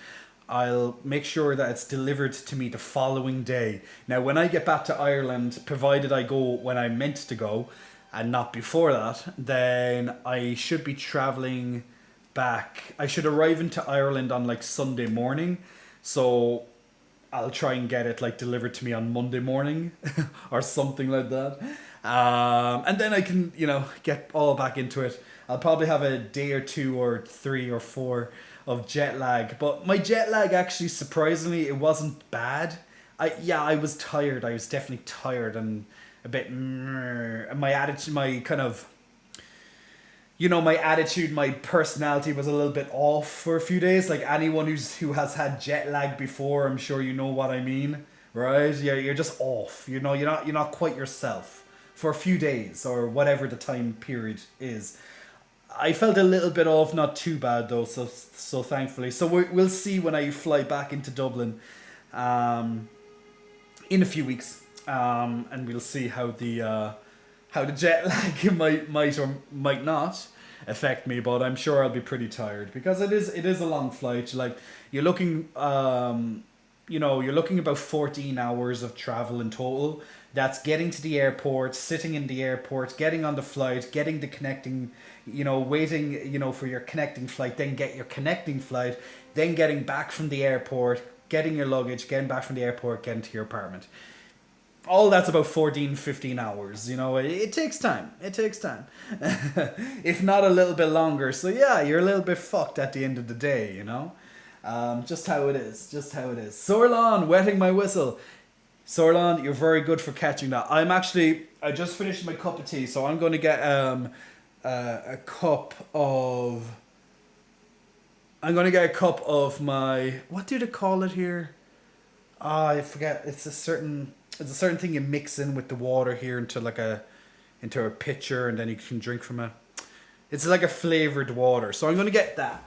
I'll make sure that it's delivered to me the following day. Now, when I get back to Ireland, provided I go when I'm meant to go and not before that, then I should be traveling back. I should arrive into Ireland on like Sunday morning. So I'll try and get it like delivered to me on Monday morning or something like that. And then I can, get all back into it. I'll probably have a day or 2 or 3 or 4 of jet lag, but my jet lag actually, surprisingly, it wasn't bad. I was tired. I was definitely tired and a bit. My attitude, my attitude, my personality was a little bit off for a few days. Like anyone who has had jet lag before, I'm sure you know what I mean, right? You're just off. You're not quite yourself for a few days or whatever the time period is. I felt a little bit off, not too bad though, so thankfully. So we'll see when I fly back into Dublin in a few weeks, and we'll see how the jet lag might or might not affect me. But I'm sure I'll be pretty tired because it is a long flight. Like you're looking about 14 hours of travel in total. That's getting to the airport, sitting in the airport, getting on the flight, getting the connecting, waiting, for your connecting flight, then get your connecting flight, then getting back from the airport, getting your luggage, getting back from the airport, getting to your apartment. All that's about 14, 15 hours, it takes time. It takes time. If not a little bit longer. So yeah, you're a little bit fucked at the end of the day, Just how it is. Sorlan, wetting my whistle. Sorlan, you're very good for catching that. I just finished my cup of tea, so I'm going to get a cup of. I'm going to get a cup of my. What do they call it here? Ah, I forget. It's a certain thing you mix in with the water here into a pitcher, and then you can drink from it. It's like a flavored water. So I'm going to get that.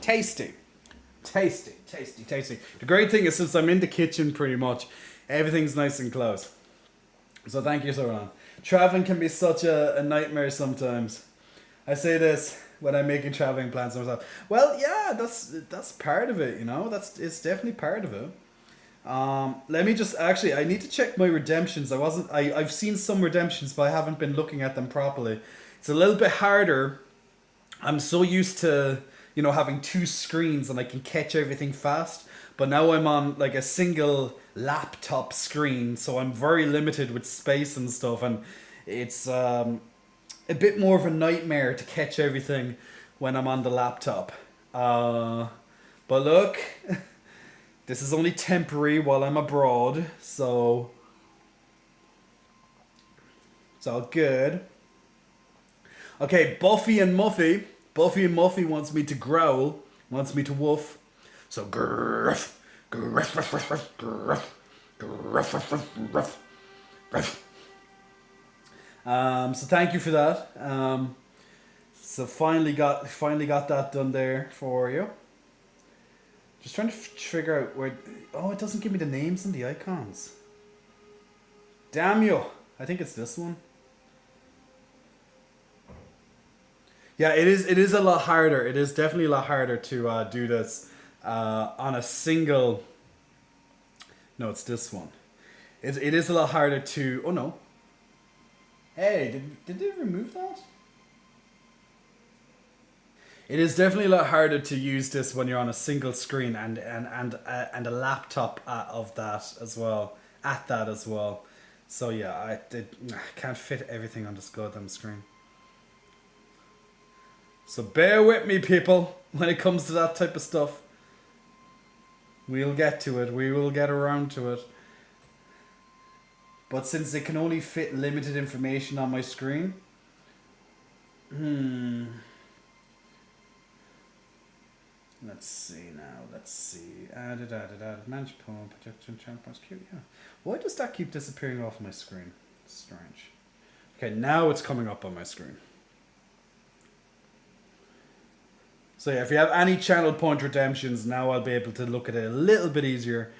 Tasty. The great thing is, since I'm in the kitchen pretty much, everything's nice and close. So thank you, Soran. Traveling can be such a nightmare sometimes. I say this when I'm making traveling plans to myself. Well, yeah, that's part of it, you know. It's definitely part of it. Let me just actually. I need to check my redemptions. I've seen some redemptions, but I haven't been looking at them properly. It's a little bit harder. I'm so used to, you know, having two screens and I can catch everything fast. But now I'm on like a single laptop screen, so I'm very limited with space and stuff, and it's a bit more of a nightmare to catch everything when I'm on the laptop. But look, this is only temporary while I'm abroad, so it's all good. Okay, Buffy and Muffy. Buffy and Muffy wants me to growl, wants me to woof. So gruff, gruff, gruff, gruff, gruff, gruff, gruff, gruff, gruff. So thank you for that. So finally got that done there for you. Just trying to figure out where. Oh, it doesn't give me the names and the icons. Damn you! I think it's this one. Yeah, it is. It is a lot harder. It is definitely a lot harder to do this on a single. No, it's this one. It is a lot harder to. Oh no. Hey, did they remove that? It is definitely a lot harder to use this when you're on a single screen and a laptop of that as well, at that as well. So yeah, I can't fit everything on this goddamn screen. So bear with me, people, when it comes to that type of stuff. We'll get to it. We will get around to it. But since it can only fit limited information on my screen, let's see now. Let's see. Manage poem, projection, champions, cute. Yeah. Why does that keep disappearing off my screen? Strange. Okay, now it's coming up on my screen. So yeah, if you have any channel point redemptions, now I'll be able to look at it a little bit easier.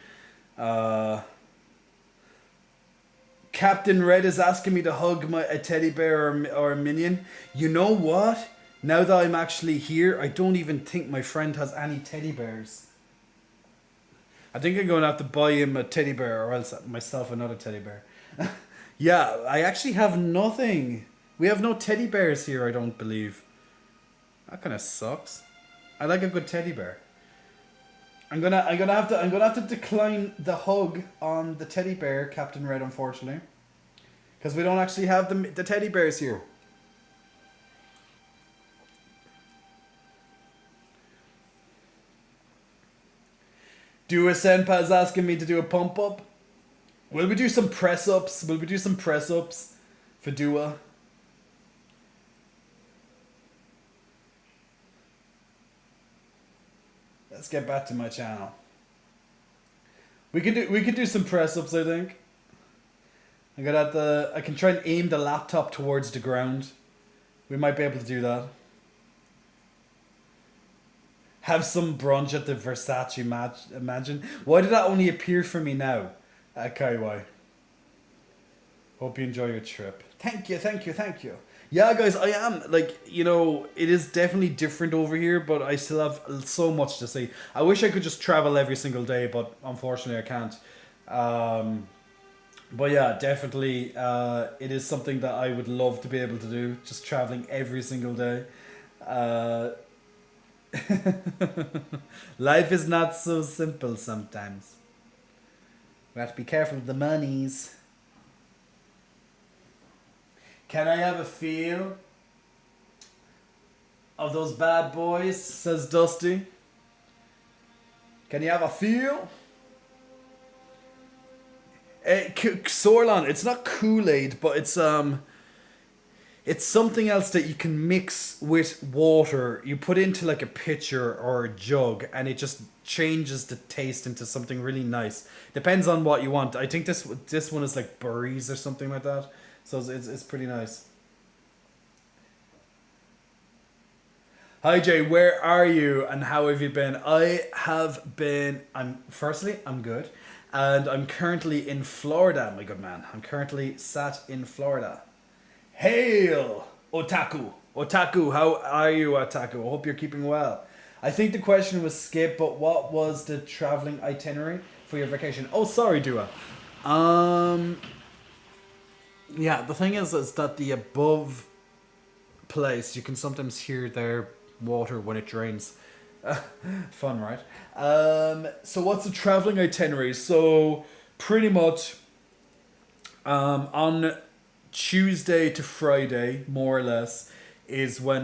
Captain Red is asking me to hug a teddy bear or a minion. You know what? Now that I'm actually here, I don't even think my friend has any teddy bears. I think I'm going to have to buy him a teddy bear or else myself another teddy bear. Yeah, I actually have nothing. We have no teddy bears here, I don't believe. That kind of sucks. I like a good teddy bear. I'm gonna have to decline the hug on the teddy bear, Captain Red, unfortunately, because we don't actually have the teddy bears here. Dua Senpa is asking me to do a pump up. Will we do some press ups? For Dua? Let's get back to my channel. We could do some press ups, I think. I can try and aim the laptop towards the ground. We might be able to do that. Have some brunch at the Versace match. Imagine. Why did that only appear for me now? Kaiwai. Hope you enjoy your trip. Thank you. Yeah, guys, I am, like, you know, it is definitely different over here, but I still have so much to see. I wish I could just travel every single day, but unfortunately I can't. But yeah, definitely, it is something that I would love to be able to do, just traveling every single day. Life is not so simple sometimes. We have to be careful with the monies. Can I have a feel of those bad boys? Says Dusty. Can you have a feel? Sorlon, it's not Kool-Aid, but it's something else that you can mix with water. You put into like a pitcher or a jug, and it just changes the taste into something really nice. Depends on what you want. I think this one is like berries or something like that. So it's pretty nice. Hi Jay, where are you and how have you been? I'm good. And I'm currently in Florida, my good man. I'm currently sat in Florida. Hail, Otaku! Otaku, how are you, Otaku? I hope you're keeping well. I think the question was skipped, but what was the traveling itinerary for your vacation? Oh, sorry, Dua. Yeah, the thing is that the above place, you can sometimes hear their water when it drains. Fun, right? So what's the traveling itinerary? So pretty much on Tuesday to Friday, more or less, is when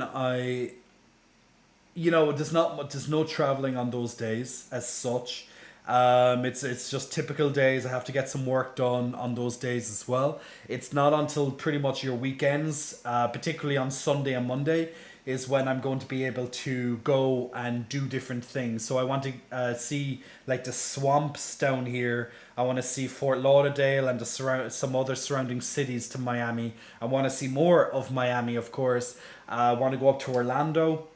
there's no traveling on those days as such. It's just typical days. I have to get some work done on those days as well. It's not until pretty much your weekends, particularly on Sunday and Monday, is when I'm going to be able to go and do different things. So I want to see like the swamps down here. I want to see Fort Lauderdale and some other surrounding cities to Miami. I want to see more of Miami, of course. I want to go up to Orlando.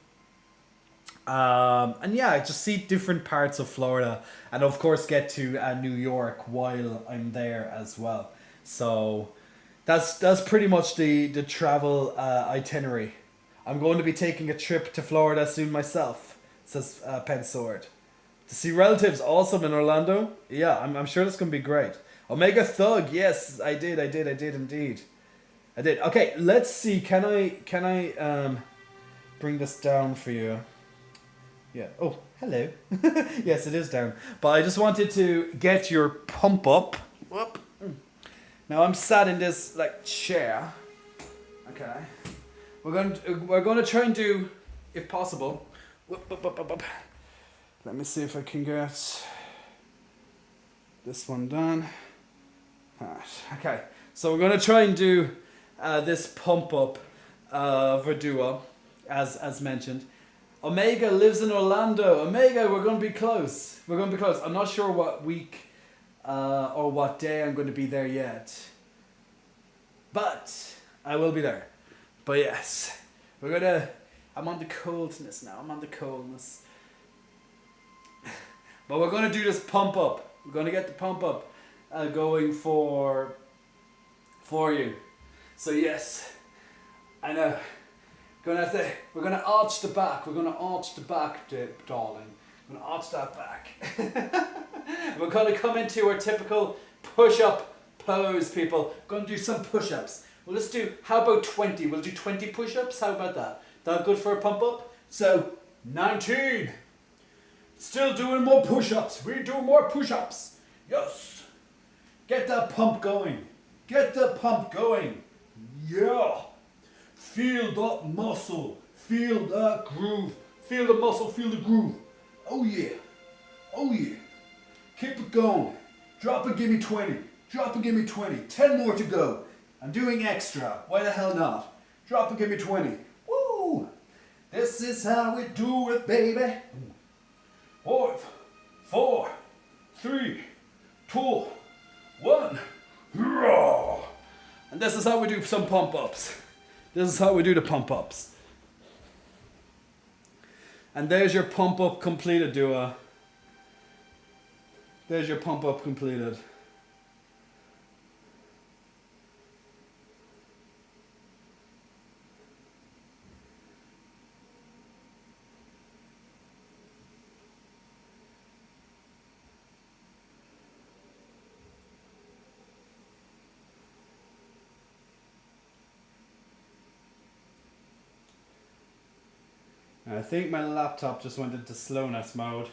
And yeah, just see different parts of Florida, and of course get to New York while I'm there as well. So that's pretty much the travel itinerary. I'm going to be taking a trip to Florida soon myself, says Pensword. To see relatives, awesome in Orlando. Yeah, I'm sure that's going to be great. Omega Thug, yes, I did indeed. I did. Okay, let's see. Can I bring this down for you? Yeah. Oh, hello. Yes, it is down. But I just wanted to get your pump up. Whoop. Now I'm sat in this like chair. Okay. We're going to try and do, if possible. Whoop, whoop, whoop, whoop, whoop. Let me see if I can get this one done. Alright. Okay. So we're going to try and do this pump up Verdua, as mentioned. Omega lives in Orlando. Omega, we're going to be close. I'm not sure what week or what day I'm going to be there yet. But I will be there. But yes, I'm on the coldness now. But we're going to do this pump up. We're going to get the pump up going for you. So yes, I know. We're gonna arch the back. Darling. We're gonna arch that back. We're gonna come into our typical push-up pose, people. We're gonna do some push-ups. How about 20? We'll do 20 push-ups. How about that? That good for a pump up? So 19. Still doing more push-ups. We do more push-ups. Yes. Get that pump going. Yeah. Feel that muscle. Feel that groove. Feel the muscle, feel the groove. Oh yeah. Keep it going. Drop and give me 20. 10 more to go. I'm doing extra. Why the hell not? Drop and give me 20. Woo! This is how we do it, baby. 5, 4, 3, 2, 1. And this is how we do some pump-ups. This is how we do the pump-ups. And there's your pump-up completed, Dua. There's your pump-up completed. I think my laptop just went into slowness mode.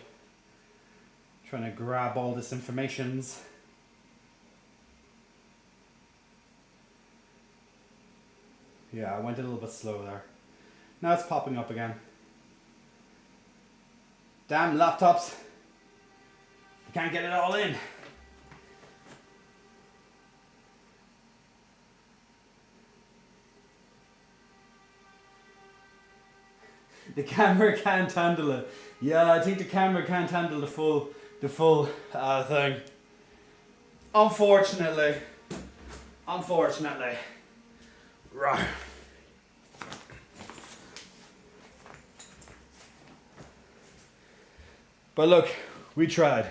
Trying to grab all this information. Yeah, I went a little bit slow there. Now it's popping up again. Damn laptops. I can't get it all in. The camera can't handle it. Yeah, I think the camera can't handle the full thing. Unfortunately. Right. But look, we tried.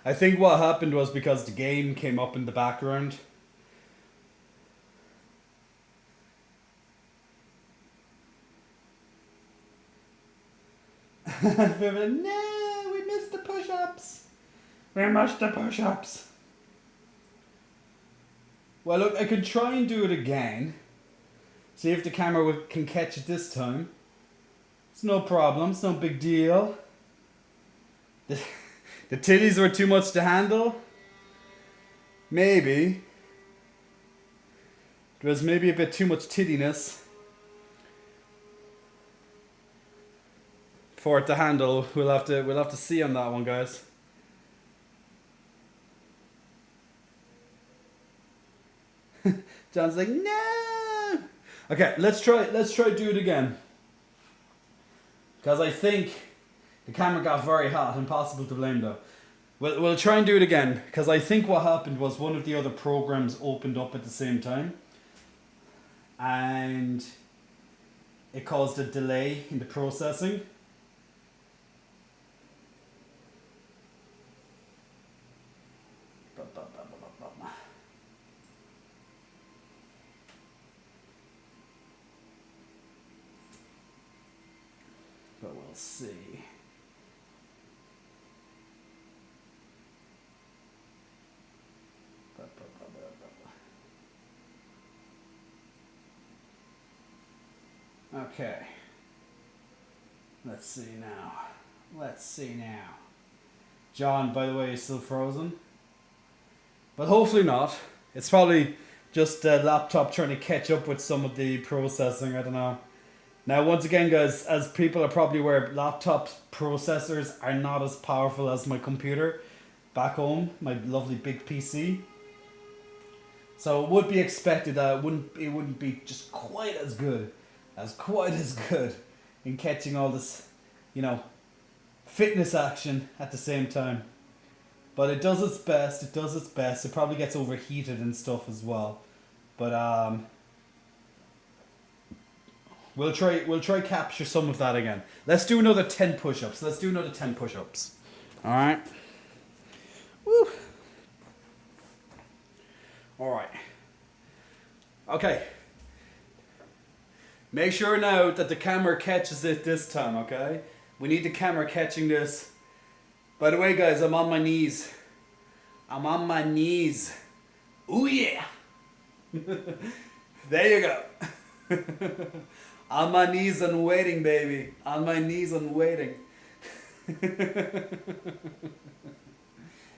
I think what happened was because the game came up in the background. No, we missed the push-ups. Well, look, I could try and do it again. See if the camera can catch it this time. It's no problem. It's no big deal. The titties were too much to handle? Maybe. There was maybe a bit too much tittiness for it to handle. We'll have to see on that one, guys. John's like, no. Okay, let's try do it again. Because I think the camera got very hot. Impossible to blame though. We'll try and do it again. Because I think what happened was one of the other programs opened up at the same time. And it caused a delay in the processing. But we'll see. Okay. Let's see now. John, by the way, is still frozen. But hopefully not. It's probably just the laptop trying to catch up with some of the processing. I don't know. Now, once again, guys, as people are probably aware, laptop processors are not as powerful as my computer back home, my lovely big PC. So it would be expected that it wouldn't be just quite as good in catching all this, fitness action at the same time. But it does its best. It probably gets overheated and stuff as well. But we'll try capture some of that again. Let's do another 10 push-ups. All right. Woo. All right. Okay. Make sure now that the camera catches it this time, okay? We need the camera catching this. By the way, guys, I'm on my knees. Ooh, yeah. There you go. On my knees and waiting, baby. On my knees and waiting.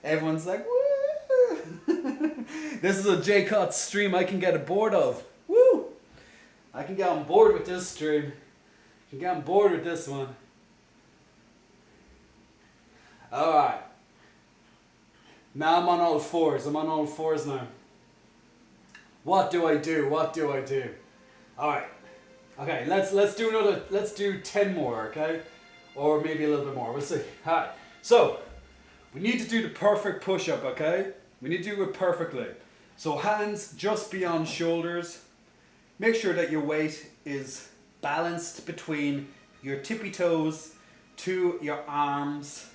Everyone's like, woo. This is a J-Cot stream I can get aboard of. Woo. I can get on board with this stream. I can get on board with this one. Alright. Now I'm on all fours. Now. What do I do? Alright. Okay, let's do 10 more, okay? Or maybe a little bit more. We'll see. Alright. So, we need to do the perfect push-up, okay? We need to do it perfectly. So hands just beyond shoulders. Make sure that your weight is balanced between your tippy toes to your arms.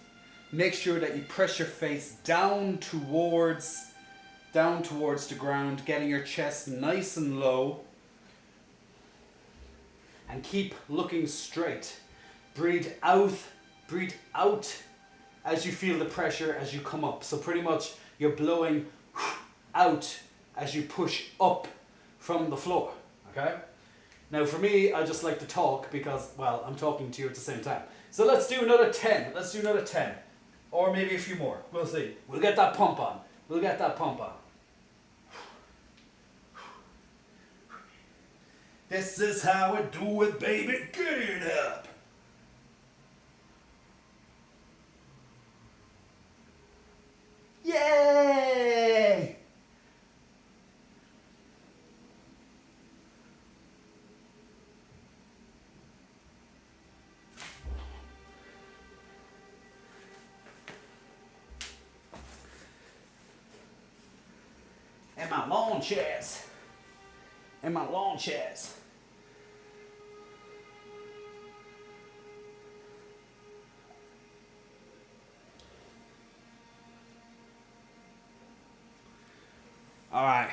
Make sure that you press your face down towards the ground, getting your chest nice and low. And keep looking straight. Breathe out breathe out as you feel the pressure as you come up. So pretty much you're blowing out as you push up from the floor, okay? Now for me, I just like to talk because, well, I'm talking to you at the same time. So let's do another 10. Let's do another 10. Or maybe a few more. We'll see. We'll get that pump on. We'll get that pump on. This is how I do it, baby. Get it up. Yay! And my lawn chairs. And my lawn chairs. All right.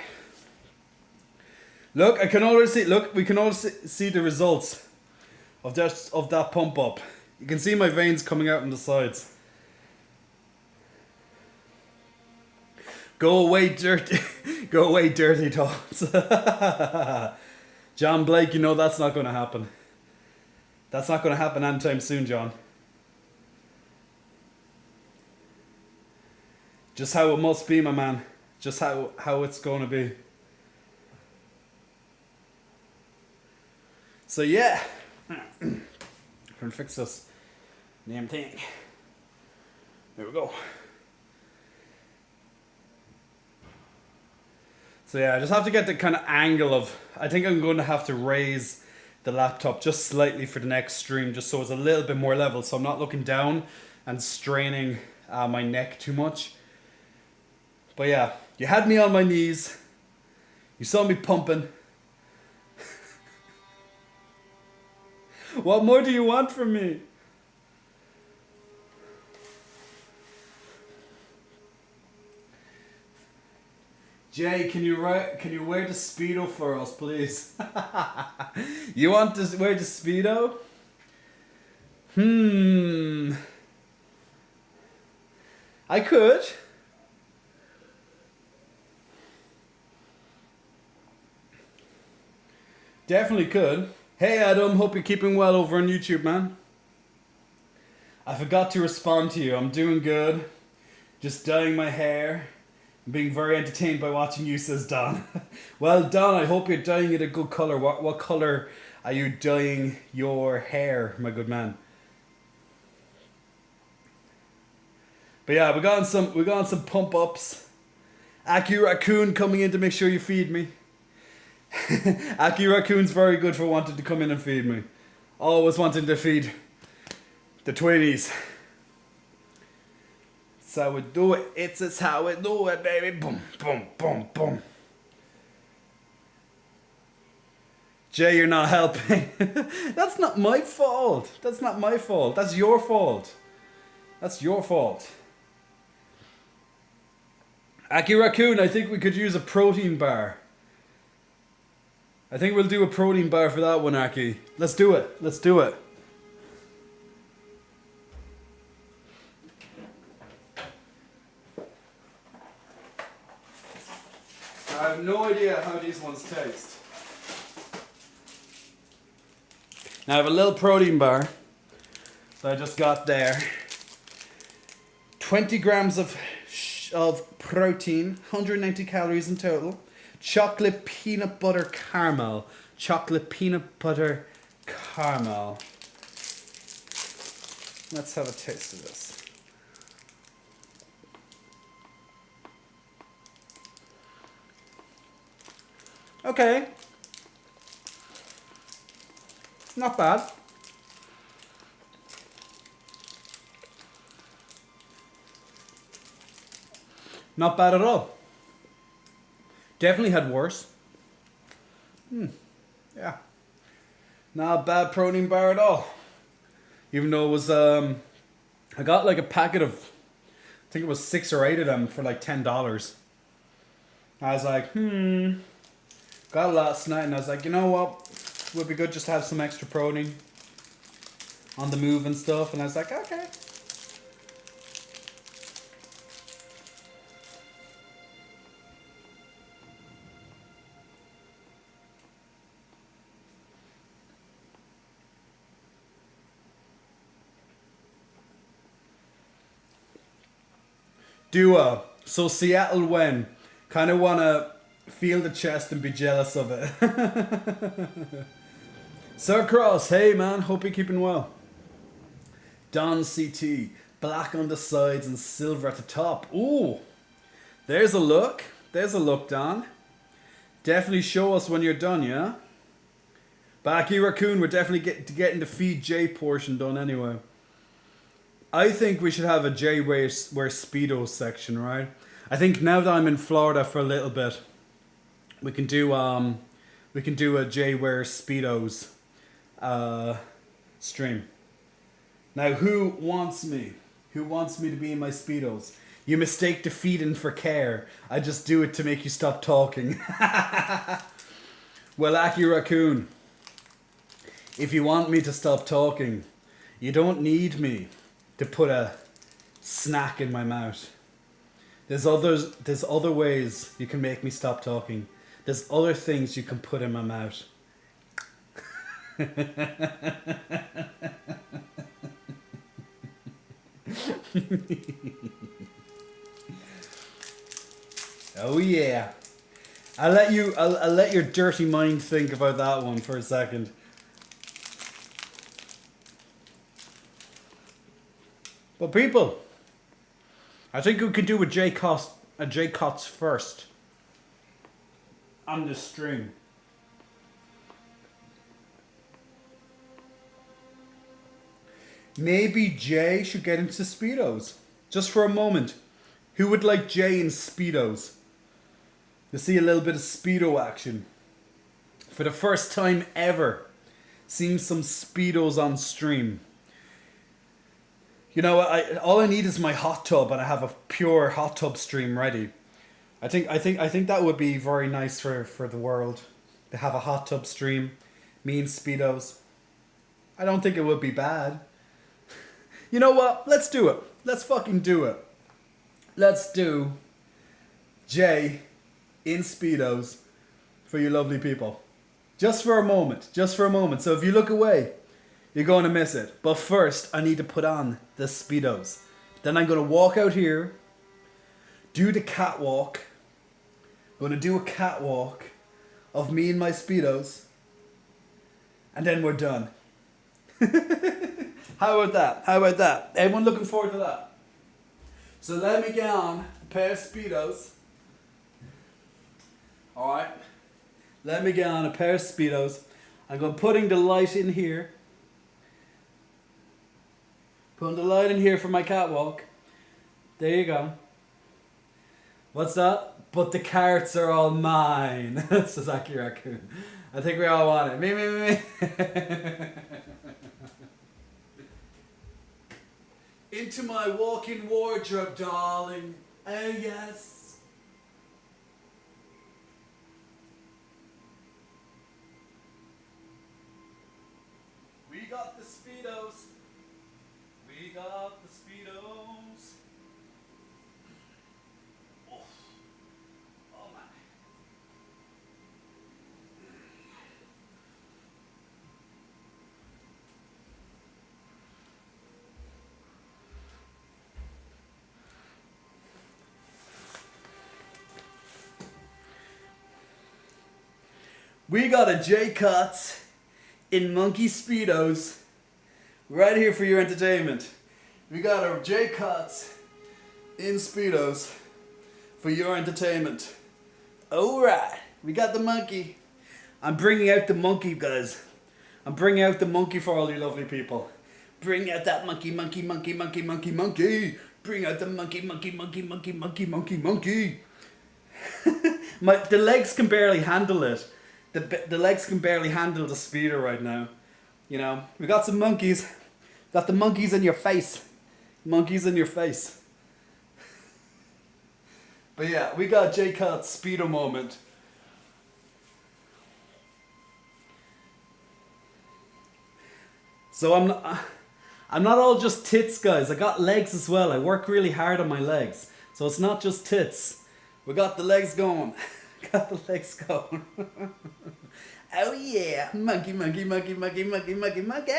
Look, I can already see. Look, we can already see the results of that pump up. You can see my veins coming out on the sides. Go away, dirty. Go away, dirty thoughts. John Blake, you know that's not going to happen. That's not going to happen anytime soon, John. Just how it must be, my man. Just how it's going to be. So yeah. I'm going to fix this damn thing. There we go. So yeah, I just have to get the kind of angle of, I think I'm going to have to raise the laptop just slightly for the next stream, just so it's a little bit more level, so I'm not looking down and straining my neck too much. But yeah, you had me on my knees. You saw me pumping. What more do you want from me? Jay, can you wear the Speedo for us, please? You want to wear the Speedo? I could. Definitely could. Hey Adam, hope you're keeping well over on YouTube, man. I forgot to respond to you. I'm doing good. Just dyeing my hair. I'm being very entertained by watching you, says Don. Well, Don, I hope you're dyeing it a good color. What color are you dyeing your hair, my good man? But yeah, we got on some pump ups. Aki Raccoon coming in to make sure you feed me. Aki Raccoon's very good for wanting to come in and feed me. Always wanting to feed the twinnies. It's how we do it. It's how we do it, baby. Boom, boom, boom, boom. Jay, you're not helping. That's not my fault. That's not my fault. That's your fault. That's your fault. Aki Raccoon, I think we could use a protein bar. I think we'll do a protein bar for that one, Aki. Let's do it. Let's do it. I have no idea how these ones taste. Now I have a little protein bar that I just got there. 20 grams of protein, 190 calories in total. Chocolate peanut butter caramel. Chocolate peanut butter caramel. Let's have a taste of this. Okay. Not bad. Not bad at all. Definitely had worse. Yeah. Not a bad protein bar at all. Even though it was, I got like a packet of, I think it was 6 or 8 of them for like $10. I was like, got a last night and I was like, you know what? Would be good just to have some extra protein. on the move and stuff, and I was like, okay. Duo. So Seattle when? Kind of want to feel the chest and be jealous of it. Sir Cross, hey man, hope you're keeping well. Don CT, black on the sides and silver at the top. Ooh, there's a look. There's a look, Don. Definitely show us when you're done, yeah? Baki Raccoon, we're definitely getting the Feed J portion done anyway. I think we should have a J wear Speedos section, right? I think now that I'm in Florida for a little bit, we can do a J wear Speedos stream. Now, who wants me? Who wants me to be in my Speedos? You mistake the feeding for care. I just do it to make you stop talking. Well, Aki Raccoon, if you want me to stop talking, you don't need me to put a snack in my mouth. There's other ways you can make me stop talking. There's other things you can put in my mouth. Oh yeah. I'll let your dirty mind think about that one for a second. But people, I think we can do a J Cots first on this stream. Maybe Jay should get into Speedos. Just for a moment. Who would like Jay in Speedos? To see a little bit of Speedo action. For the first time ever, seeing some Speedos on stream. You know, all I need is my hot tub, and I have a pure hot tub stream ready. I think that would be very nice for the world to have a hot tub stream, me and Speedos. I don't think it would be bad. You know what? Let's do it. Let's fucking do it. Let's do Jay in Speedos for you lovely people. Just for a moment. Just for a moment. So if you look away, you're going to miss it. But first, I need to put on the Speedos. Then I'm going to walk out here, do the catwalk. I'm going to do a catwalk of me in my Speedos. And then we're done. How about that? How about that? Everyone looking forward to that? So let me get on a pair of Speedos. Alright. Let me get on a pair of Speedos. I'm going putting the light in here. Putting the light in here for my catwalk. There you go. What's that? But the carrots are all mine. Says Aki Raccoon. I think we all want it. Me. Into my walk-in wardrobe, darling. Oh, yes. We got the Speedos. We got the Speedos. Oh, oh my. We got a J Cuts in monkey Speedos right here for your entertainment. We got a J Cuts in Speedos for your entertainment. Alright, we got the monkey. I'm bringing out the monkey, guys. I'm bringing out the monkey for all you lovely people. Bring out that monkey. Bring out the monkey. The legs can barely handle it. The legs can barely handle the speeder right now. You know, we got some monkeys. Got the monkeys in your face. Monkeys in your face. But yeah, we got J Cut's Speedo moment. So I'm not all just tits, guys. I got legs as well. I work really hard on my legs. So it's not just tits. We got the legs going. Got the legs going. Oh yeah. Monkey, monkey, monkey, monkey, monkey, monkey, monkey.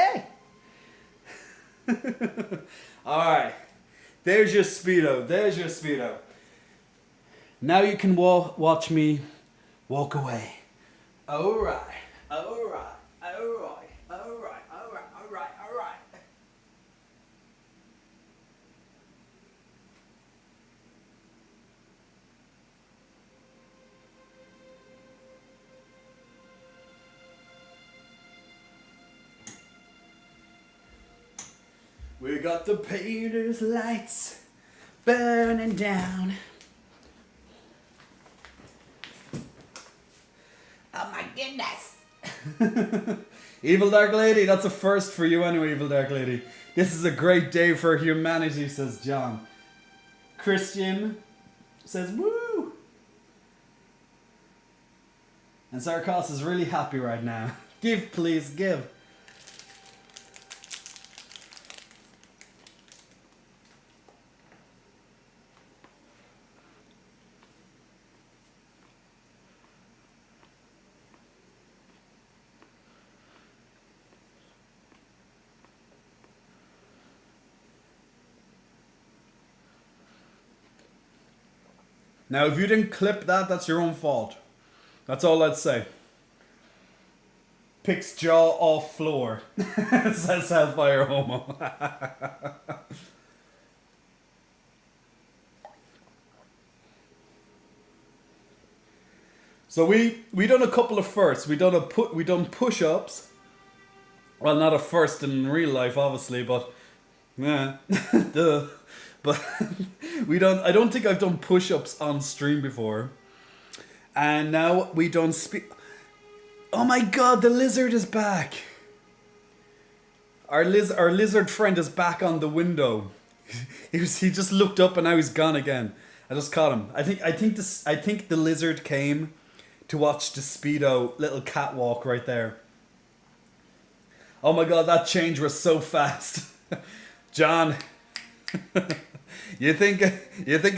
Alright. There's your Speedo. There's your Speedo. Now you can watch me walk away. Alright. Alright. Alright. Alright. Alright. Alright. Alright. We got the painter's lights burning down. Oh my goodness. Evil Dark Lady, that's a first for you anyway, Evil Dark Lady. This is a great day for humanity, says John. Christian says, woo! And Sarkos is really happy right now. Give, please, give. Now, if you didn't clip that, that's your own fault. That's all I'd say. Picks jaw off floor. Says Hellfire Homo. So we done a couple of firsts. We done push-ups. Well, not a first in real life, obviously, but yeah, duh. But I don't think I've done push-ups on stream before. And now we done oh my god, the lizard is back. Our lizard friend is back on the window. He just looked up and now he's gone again. I just caught him. I think the lizard came to watch the Speedo little catwalk right there. Oh my god, that change was so fast. John. You think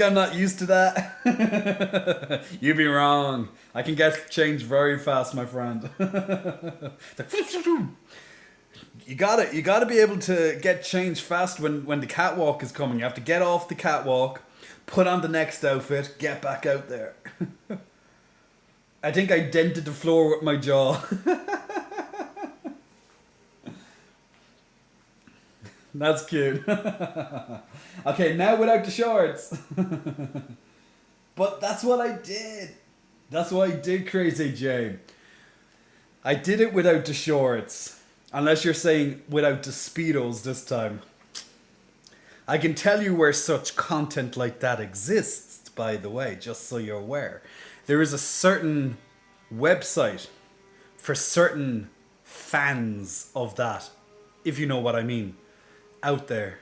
I'm not used to that? You'd be wrong. I can get change very fast, my friend. You gotta be able to get change fast when the catwalk is coming. You have to get off the catwalk, put on the next outfit, get back out there. I think I dented the floor with my jaw. That's cute. Okay, now without the shorts. But that's what I did. That's what I did, Crazy J. I did it without the shorts. Unless you're saying without the Speedos this time. I can tell you where such content like that exists, by the way, just so you're aware. There is a certain website for certain fans of that, if you know what I mean, out there.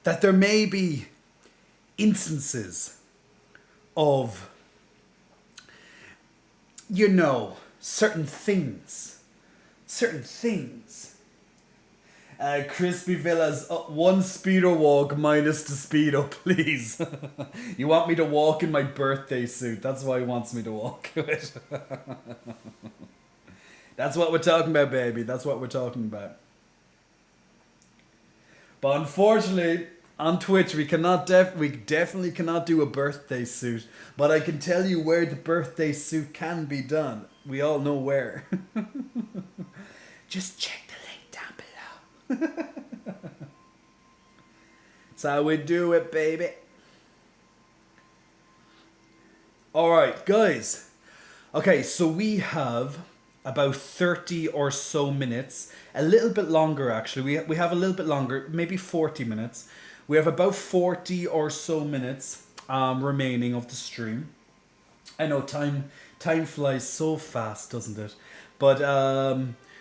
That there may be instances of, you know, certain things. Crispy Villas, one Speedo walk minus the Speedo, please. You want me to walk in my birthday suit. That's why he wants me to walk. That's what we're talking about, baby. That's what we're talking about. But unfortunately, on Twitch, we definitely cannot do a birthday suit. But I can tell you where the birthday suit can be done. We all know where. Just check the link down below. That's how we do it, baby. Alright, guys. Okay, so we have about 30 or so minutes. A little bit longer, actually. We have a little bit longer, maybe 40 minutes. We have about 40 or so minutes remaining of the stream. I know time flies so fast, doesn't it? But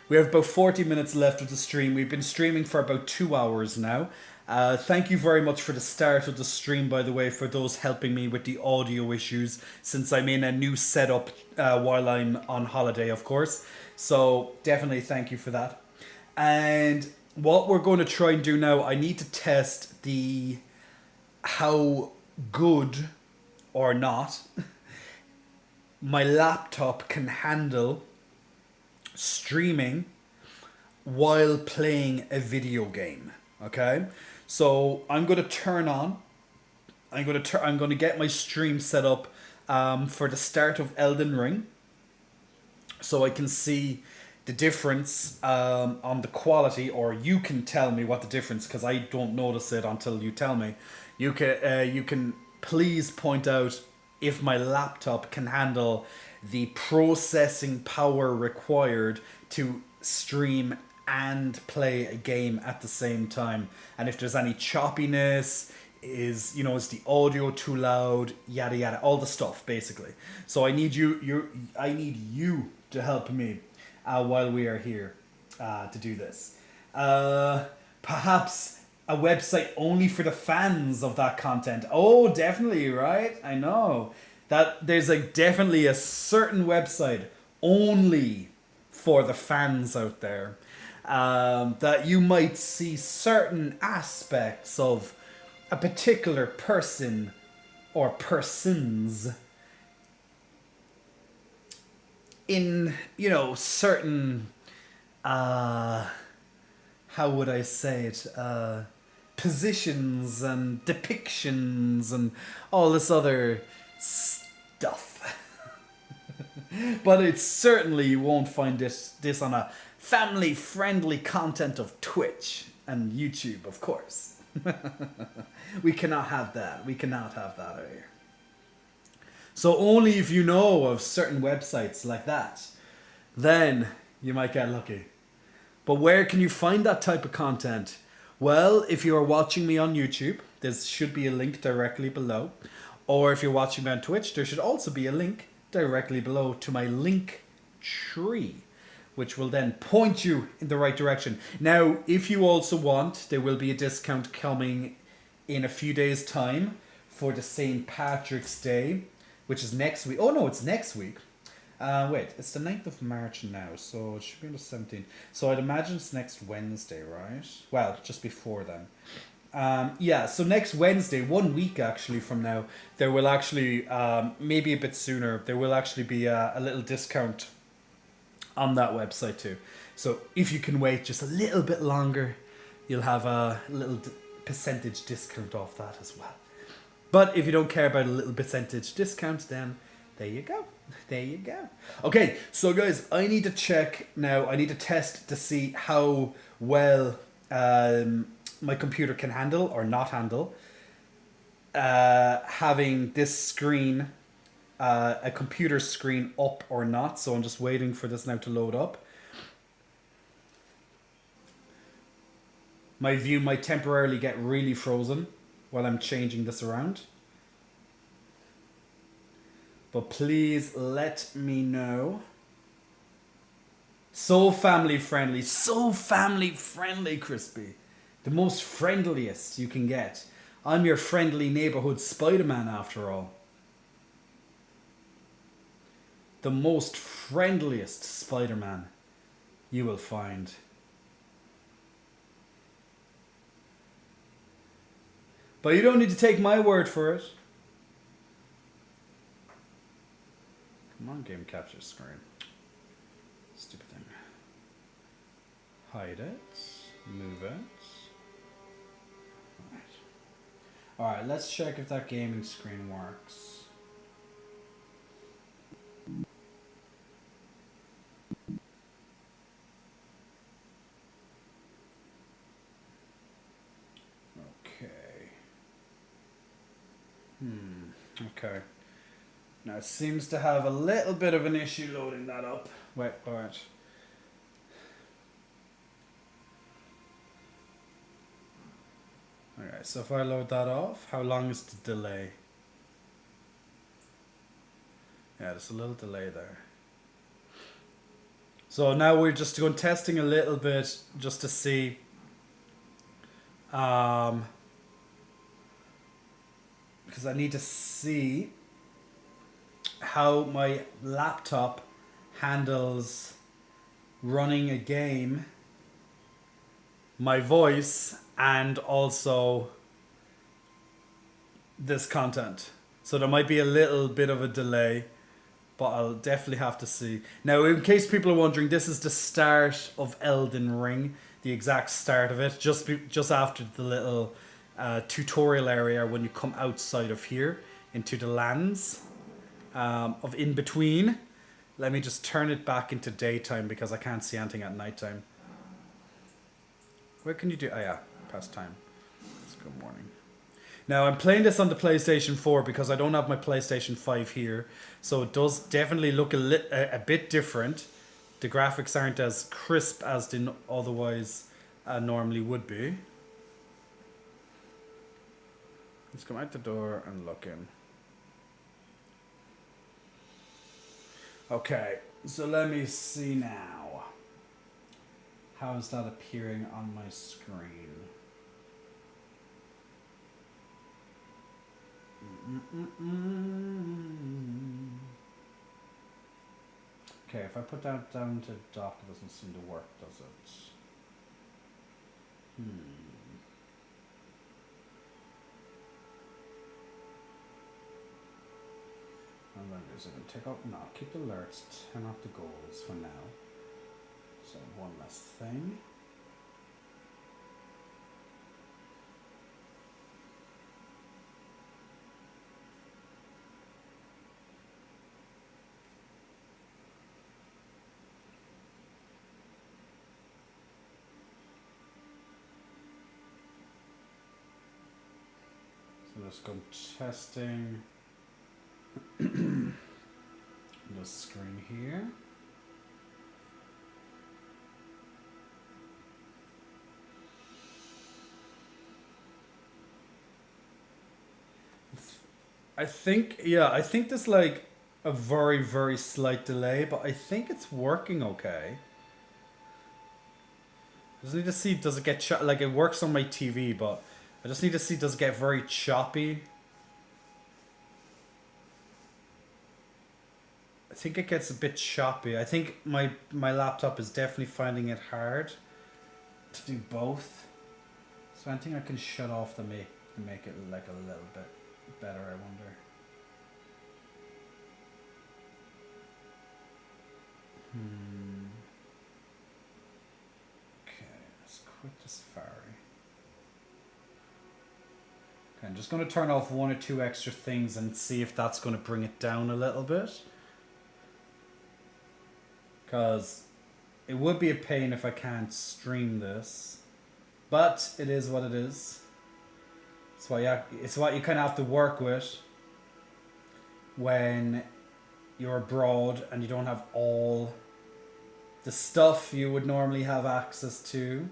we have about 40 minutes left of the stream. We've been streaming for about 2 hours now. Thank you very much for the start of the stream, by the way, for those helping me with the audio issues, since I'm in a new setup while I'm on holiday, of course. So definitely thank you for that. And what we're going to try and do now, I need to test the how good or not my laptop can handle streaming while playing a video game. Okay, so I'm going to turn on. I'm going to get my stream set up for the start of Elden Ring, so I can see the difference on the quality, or you can tell me what the difference, because I don't notice it until you tell me. You can please point out if my laptop can handle the processing power required to stream and play a game at the same time, and if there's any choppiness, is the audio too loud, yada yada, all the stuff basically. So I need you to help me while we are here to do this. Perhaps a website only for the fans of that content. Oh, definitely, right? I know that there's definitely a certain website only for the fans out there, that you might see certain aspects of a particular person or persons in, certain, how would I say it, positions and depictions and all this other stuff. But it certainly you won't find this on a family-friendly content of Twitch and YouTube, of course. We cannot have that. We cannot have that out here. So only if you know of certain websites like that, then you might get lucky. But where can you find that type of content? Well, if you are watching me on YouTube, there should be a link directly below. Or if you're watching me on Twitch, there should also be a link directly below to my link tree, which will then point you in the right direction. Now, if you also want, there will be a discount coming in a few days' time for the St. Patrick's Day, which is next week. Oh no, it's next week. Wait, it's the 9th of March now, so it should be on the 17th. So I'd imagine it's next Wednesday, right? Well, just before then. Yeah, so next Wednesday, 1 week actually from now, there will actually, maybe a bit sooner, there will actually be a little discount on that website too. So if you can wait just a little bit longer, you'll have a little percentage discount off that as well. But if you don't care about a little percentage discount, then there you go. There you go. Okay, so guys, I need to check now. I need to test to see how well my computer can handle or not handle having this screen, a computer screen up or not. So I'm just waiting for this now to load up. My view might temporarily get really frozen while I'm changing this around. But please let me know. So family friendly, Crispy. The most friendliest you can get. I'm your friendly neighborhood Spider-Man after all. The most friendliest Spider-Man you will find. But you don't need to take my word for it. Come on, game capture screen. Stupid thing. Hide it. Move it. Alright, let's check if that gaming screen works. Okay. Okay. Now it seems to have a little bit of an issue loading that up. Wait, alright. Alright, so if I load that off, how long is the delay? Yeah, there's a little delay there. So now we're just going testing a little bit just to see because I need to see how my laptop handles running a game my voice and also this content. So there might be a little bit of a delay, but I'll definitely have to see. Now, in case people are wondering, this is the start of Elden Ring, the exact start of it, just after the little tutorial area when you come outside of here into the lands of in between. Let me just turn it back into daytime because I can't see anything at nighttime. Where can you do? Oh yeah, past time. It's good morning. Now I'm playing this on the PlayStation 4 because I don't have my PlayStation 5 here, so it does definitely look a bit different. The graphics aren't as crisp as they otherwise normally would be. Let's come out the door and look in. Okay, so let me see now. How is that appearing on my screen? Okay, if I put that down to dock, it doesn't seem to work, does it? And then is it going to take out? No, keep the alerts, turn off the goals for now. So one less thing. So let's go testing the screen here. I think there's like a very, very slight delay, but I think it's working okay. I just need to see, does it get like it works on my TV, but I just need to see, does it get very choppy? I think it gets a bit choppy. I think my laptop is definitely finding it hard to do both. So I think I can shut off to make it like a little bit better, I wonder. Okay, let's quit the Safari. Okay, I'm just going to turn off one or two extra things and see if that's going to bring it down a little bit. Because it would be a pain if I can't stream this. But it is what it is. It's what you kind of have to work with when you're abroad and you don't have all the stuff you would normally have access to.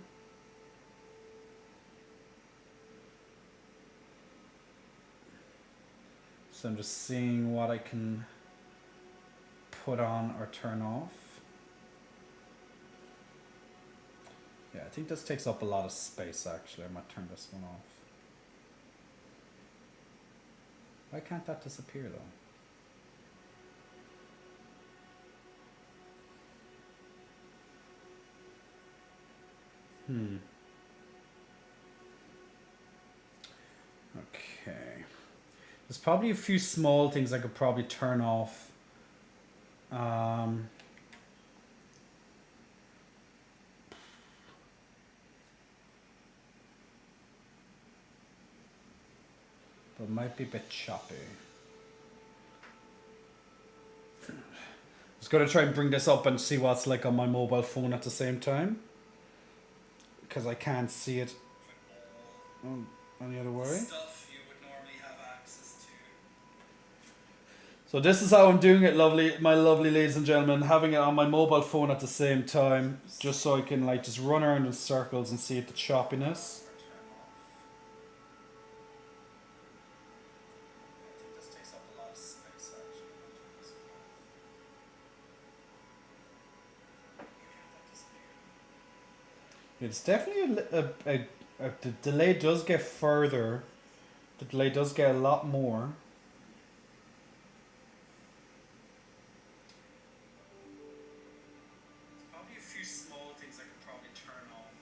So I'm just seeing what I can put on or turn off. Yeah, I think this takes up a lot of space actually. I might turn this one off. Why can't that disappear though? Okay. There's probably a few small things I could probably turn off. But it might be a bit choppy. Just gonna try and bring this up and see what's like on my mobile phone at the same time. Because I can't see it any other way. Stuff you would normally have access to. So this is how I'm doing it, my lovely ladies and gentlemen, having it on my mobile phone at the same time, just so I can like just run around in circles and see the choppiness. It's definitely the delay does get further. The delay does get a lot more. There's probably a few small things I could probably turn off.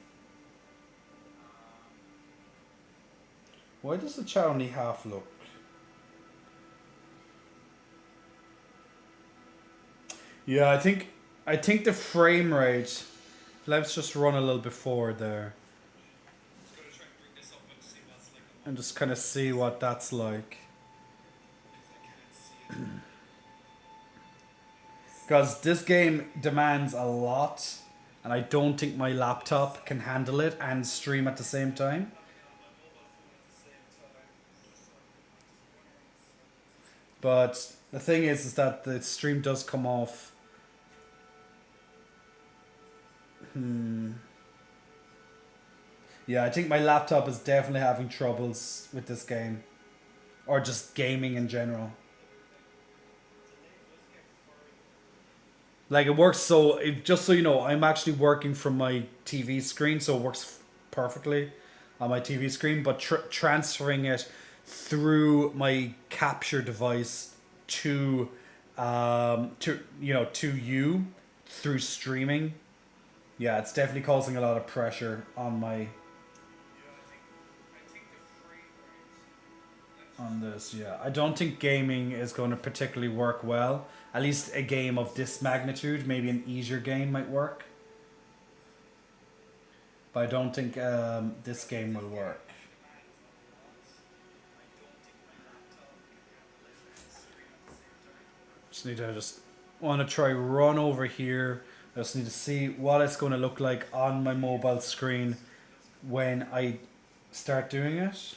Why does the chat only half look? Yeah, I think the frame rate. Let's just run a little bit forward there and just kind of see what that's like. Because this game demands a lot, and I don't think my laptop can handle it and stream at the same time. But the thing is that the stream does come off. Yeah, I think my laptop is definitely having troubles with this game, or just gaming in general. Like it works just so you know, I'm actually working from my TV screen, so it works perfectly on my TV screen. But transferring it through my capture device to, to you through streaming, yeah, it's definitely causing a lot of pressure on my on this. Yeah, I don't think gaming is going to particularly work well. At least a game of this magnitude, maybe an easier game might work. But I don't think this game will work. Just want to try run over here. I just need to see what it's going to look like on my mobile screen when I start doing it.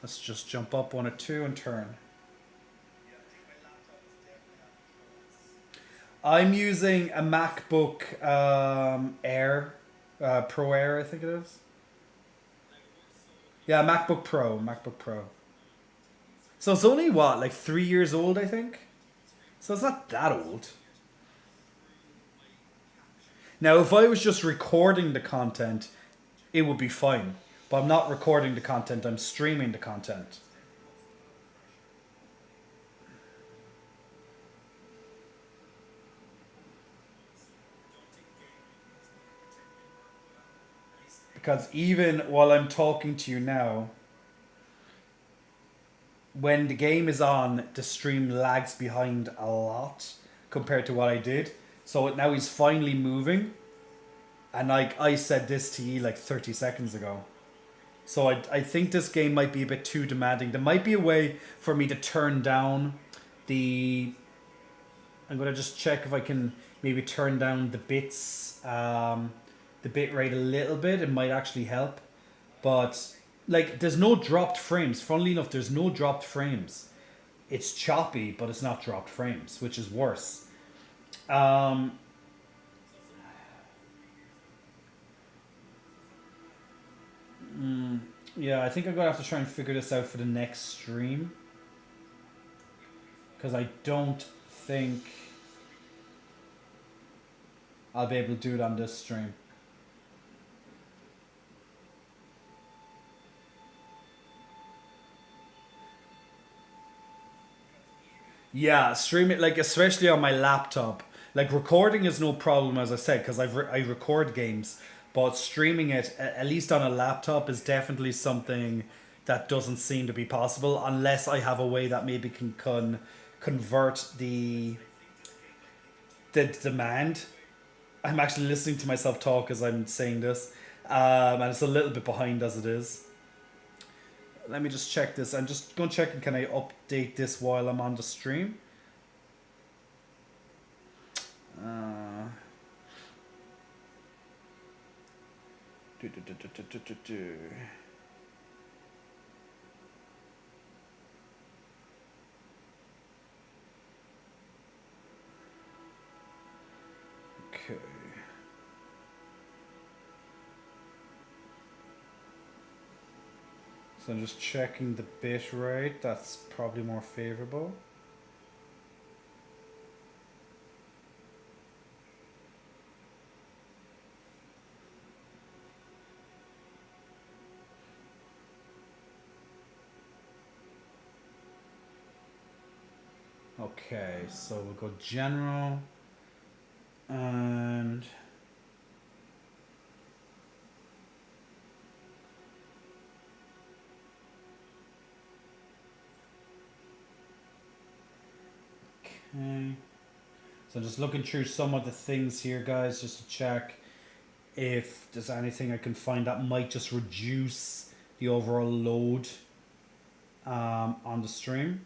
Let's just jump up 1 or 2 and turn. I'm using a MacBook Air, Pro Air, I think it is. Yeah, MacBook Pro, MacBook Pro. So it's only what, like 3 years old, I think. So it's not that old. Now, if I was just recording the content, it would be fine. But I'm not recording the content, I'm streaming the content. Because even while I'm talking to you now, when the game is on, the stream lags behind a lot compared to what I did. So now he's finally moving. And like I said this to you like 30 seconds ago. So I think this game might be a bit too demanding. There might be a way for me to turn down the... I'm going to just check if I can maybe turn down the bits, the bit rate a little bit. It might actually help. But like there's no dropped frames. Funnily enough, there's no dropped frames. It's choppy, but it's not dropped frames, which is worse. Yeah, I think I'm going to have to try and figure this out for the next stream. Because I don't think I'll be able to do it on this stream. Yeah, stream it, like, especially on my laptop. Like, recording is no problem, as I said, because I record games. But streaming it, at least on a laptop, is definitely something that doesn't seem to be possible unless I have a way that maybe can convert the demand. I'm actually listening to myself talk as I'm saying this, and it's a little bit behind as it is. Let me just check this. I'm just going to check and can I update this while I'm on the stream? Okay. So I'm just checking the bit rate. That's probably more favorable. Okay, so we'll go general and Okay. So just looking through some of the things here, guys, just to check if there's anything I can find that might just reduce the overall load on the stream.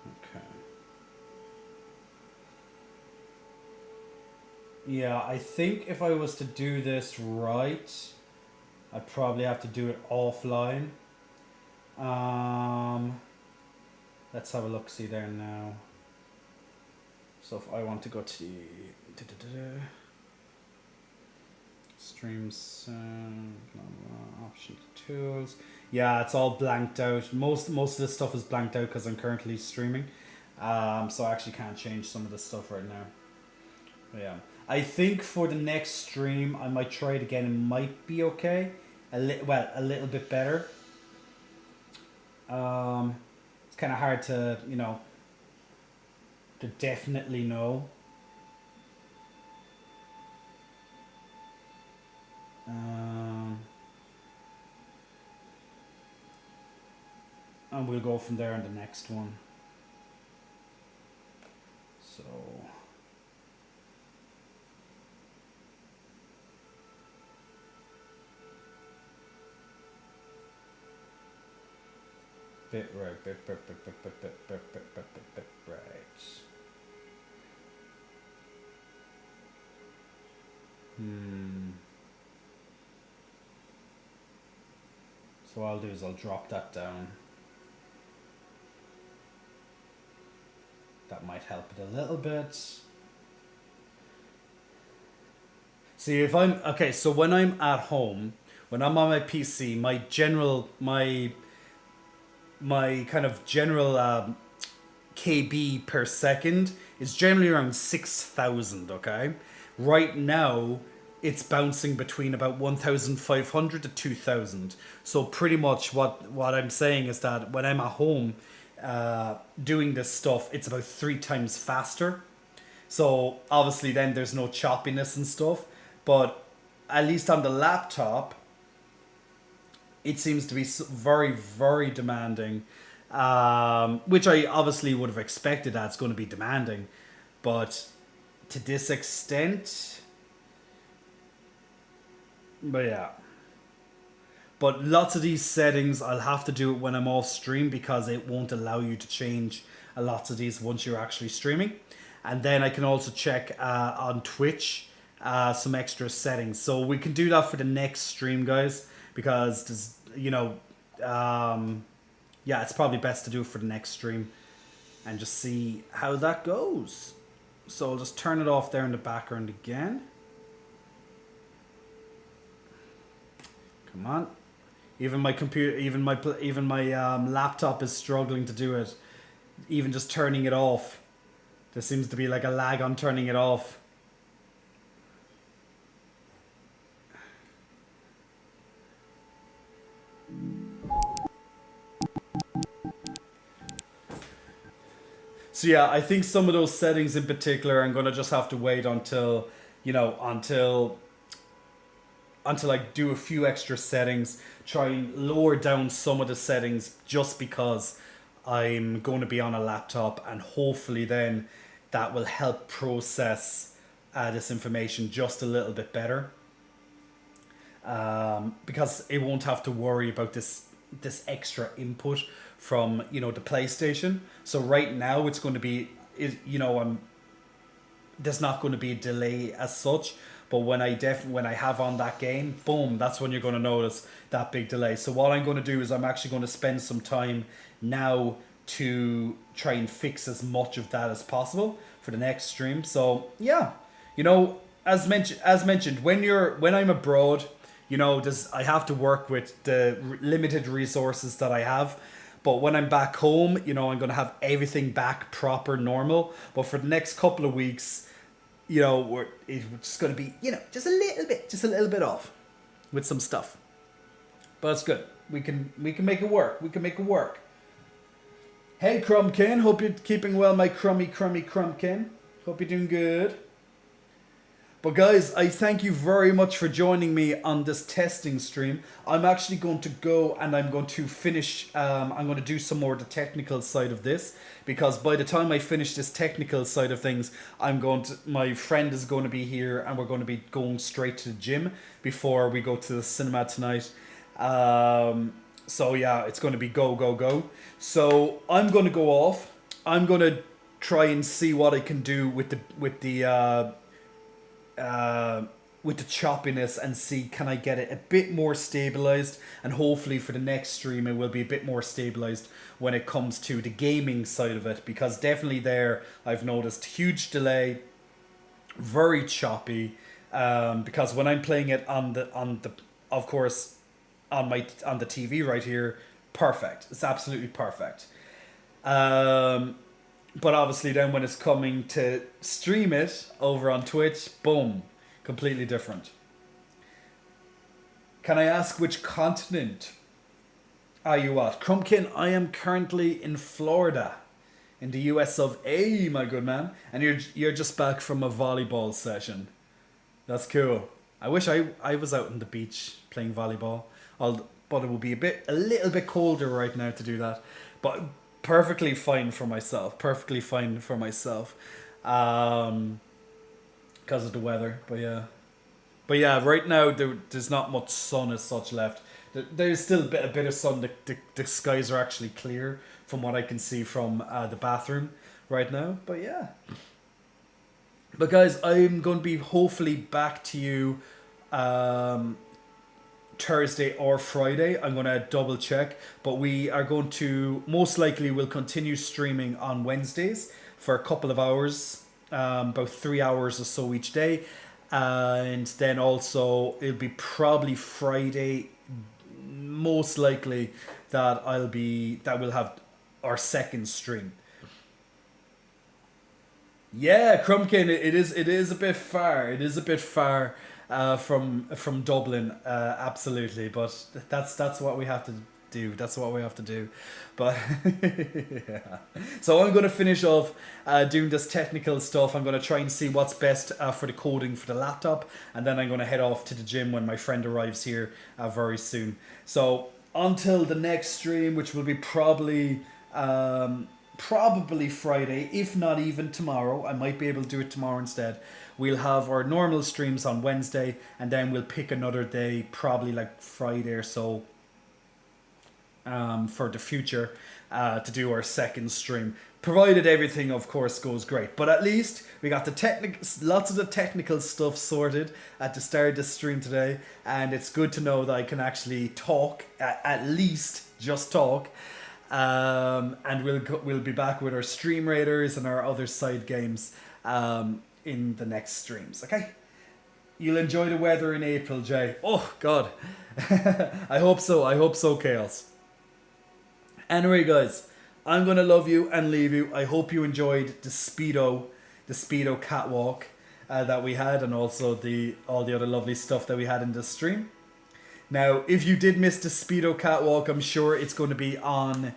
Okay. Yeah, I think if I was to do this right, I'd probably have to do it offline. Let's have a look, see there now. So if I want to go to stream sound, options, tools. Yeah, it's all blanked out. Most of this stuff is blanked out because I'm currently streaming. So I actually can't change some of this stuff right now. But yeah, I think for the next stream I might try it again. It might be okay. A little bit better. It's kind of hard to to definitely know. And we'll go from there on the next one. So bit right. So what I'll do is I'll drop that down. That might help it a little bit. See, if I'm okay, so when I'm at home, when I'm on my PC, my kind of general KB per second is generally around 6,000. Okay, right now it's bouncing between about 1,500 to 2,000. So pretty much what I'm saying is that when I'm at home doing this stuff, it's about 3 times faster. So obviously then there's no choppiness and stuff, but at least on the laptop it seems to be very, very demanding, which I obviously would have expected that it's going to be demanding, but to this extent. But yeah. But lots of these settings, I'll have to do it when I'm off stream because it won't allow you to change a lot of these once you're actually streaming. And then I can also check on Twitch some extra settings. So we can do that for the next stream, guys, because there's, yeah, it's probably best to do it for the next stream and just see how that goes. So I'll just turn it off there in the background again. Come on. Even my computer, even my laptop is struggling to do it. Even just turning it off. There seems to be like a lag on turning it off. So yeah, I think some of those settings in particular, I'm gonna just have to wait until I do a few extra settings, try and lower down some of the settings just because I'm going to be on a laptop, and hopefully then that will help process this information just a little bit better. Because it won't have to worry about this extra input from the PlayStation. So right now it's going to be there's not going to be a delay as such. But when I have on that game, boom, that's when you're going to notice that big delay. So what I'm going to do is I'm actually going to spend some time now to try and fix as much of that as possible for the next stream. So yeah, as mentioned, when I'm abroad, I have to work with the limited resources that I have. But when I'm back home, you know, I'm going to have everything back proper normal. But for the next couple of weeks, you know, it's just going to be, you know, just a little bit off with some stuff. But it's good. We can make it work. We can make it work. Hey, Crumbkin. Hope you're keeping well, my crummy Crumbkin. Hope you're doing good. But guys, I thank you very much for joining me on this testing stream. I'm actually going to go and I'm going to finish, I'm going to do some more of the technical side of this, because by the time I finish this technical side of things, my friend is going to be here and we're going to be going straight to the gym before we go to the cinema tonight. So yeah, it's going to be go. So I'm going to go off. I'm going to try and see what I can do with the choppiness and see can I get it a bit more stabilized, and hopefully for the next stream it will be a bit more stabilized when it comes to the gaming side of it, because definitely there I've noticed huge delay, very choppy, because when I'm playing it on the of course on the TV right here, perfect, it's absolutely perfect. But obviously then when it's coming to stream it over on Twitch, boom, completely different. Can I ask which continent are you at? Crumpkin, I am currently in Florida, in the US of A, my good man. And you're just back from a volleyball session. That's cool. I wish I was out on the beach playing volleyball. But it will be a little bit colder right now to do that. But perfectly fine for myself. Because of the weather. But yeah, right now there's not much sun as such left. There's still a bit of sun. The skies are actually clear from what I can see from the bathroom right now. But yeah. But guys, I'm going to be hopefully back to you Thursday or Friday. I'm going to double check, but we are going to most likely will continue streaming on Wednesdays for a couple of hours, about 3 hours or so each day, and then also it'll be probably Friday, most likely that we'll have our second stream. Yeah, Crumpkin, it is a bit far. It is a bit far from Dublin, absolutely. But that's what we have to do. That's what we have to do. But yeah. So I'm going to finish off doing this technical stuff. I'm going to try and see what's best for the coding for the laptop, and then I'm going to head off to the gym when my friend arrives here very soon. So until the next stream, which will be probably Friday, if not even tomorrow. I might be able to do it tomorrow instead. We'll have our normal streams on Wednesday, and then we'll pick another day, probably like Friday or so, for the future, to do our second stream, provided everything of course goes great. But at least we got lots of the technical stuff sorted at the start of the stream today, and it's good to know that I can actually talk, at least just talk. And we'll be back with our Stream Raiders and our other side games in the next streams. Okay, you'll enjoy the weather in April, Jay. Oh God, I hope so, Chaos. Anyway, guys, I'm gonna love you and leave you. I hope you enjoyed the speedo catwalk that we had, and also all the other lovely stuff that we had in this stream. Now, if you did miss the Speedo Catwalk, I'm sure it's going to be on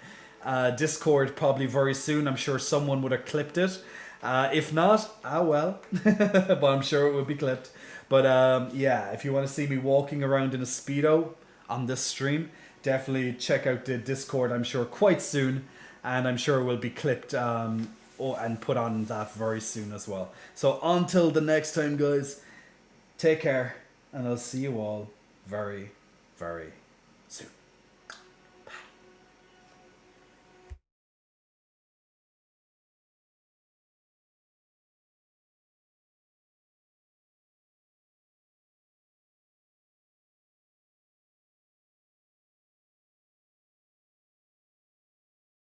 Discord probably very soon. I'm sure someone would have clipped it. If not, well. But I'm sure it would be clipped. But yeah, if you want to see me walking around in a Speedo on this stream, definitely check out the Discord, I'm sure, quite soon. And I'm sure it will be clipped and put on that very soon as well. So until the next time, guys, take care. And I'll see you all very, very soon.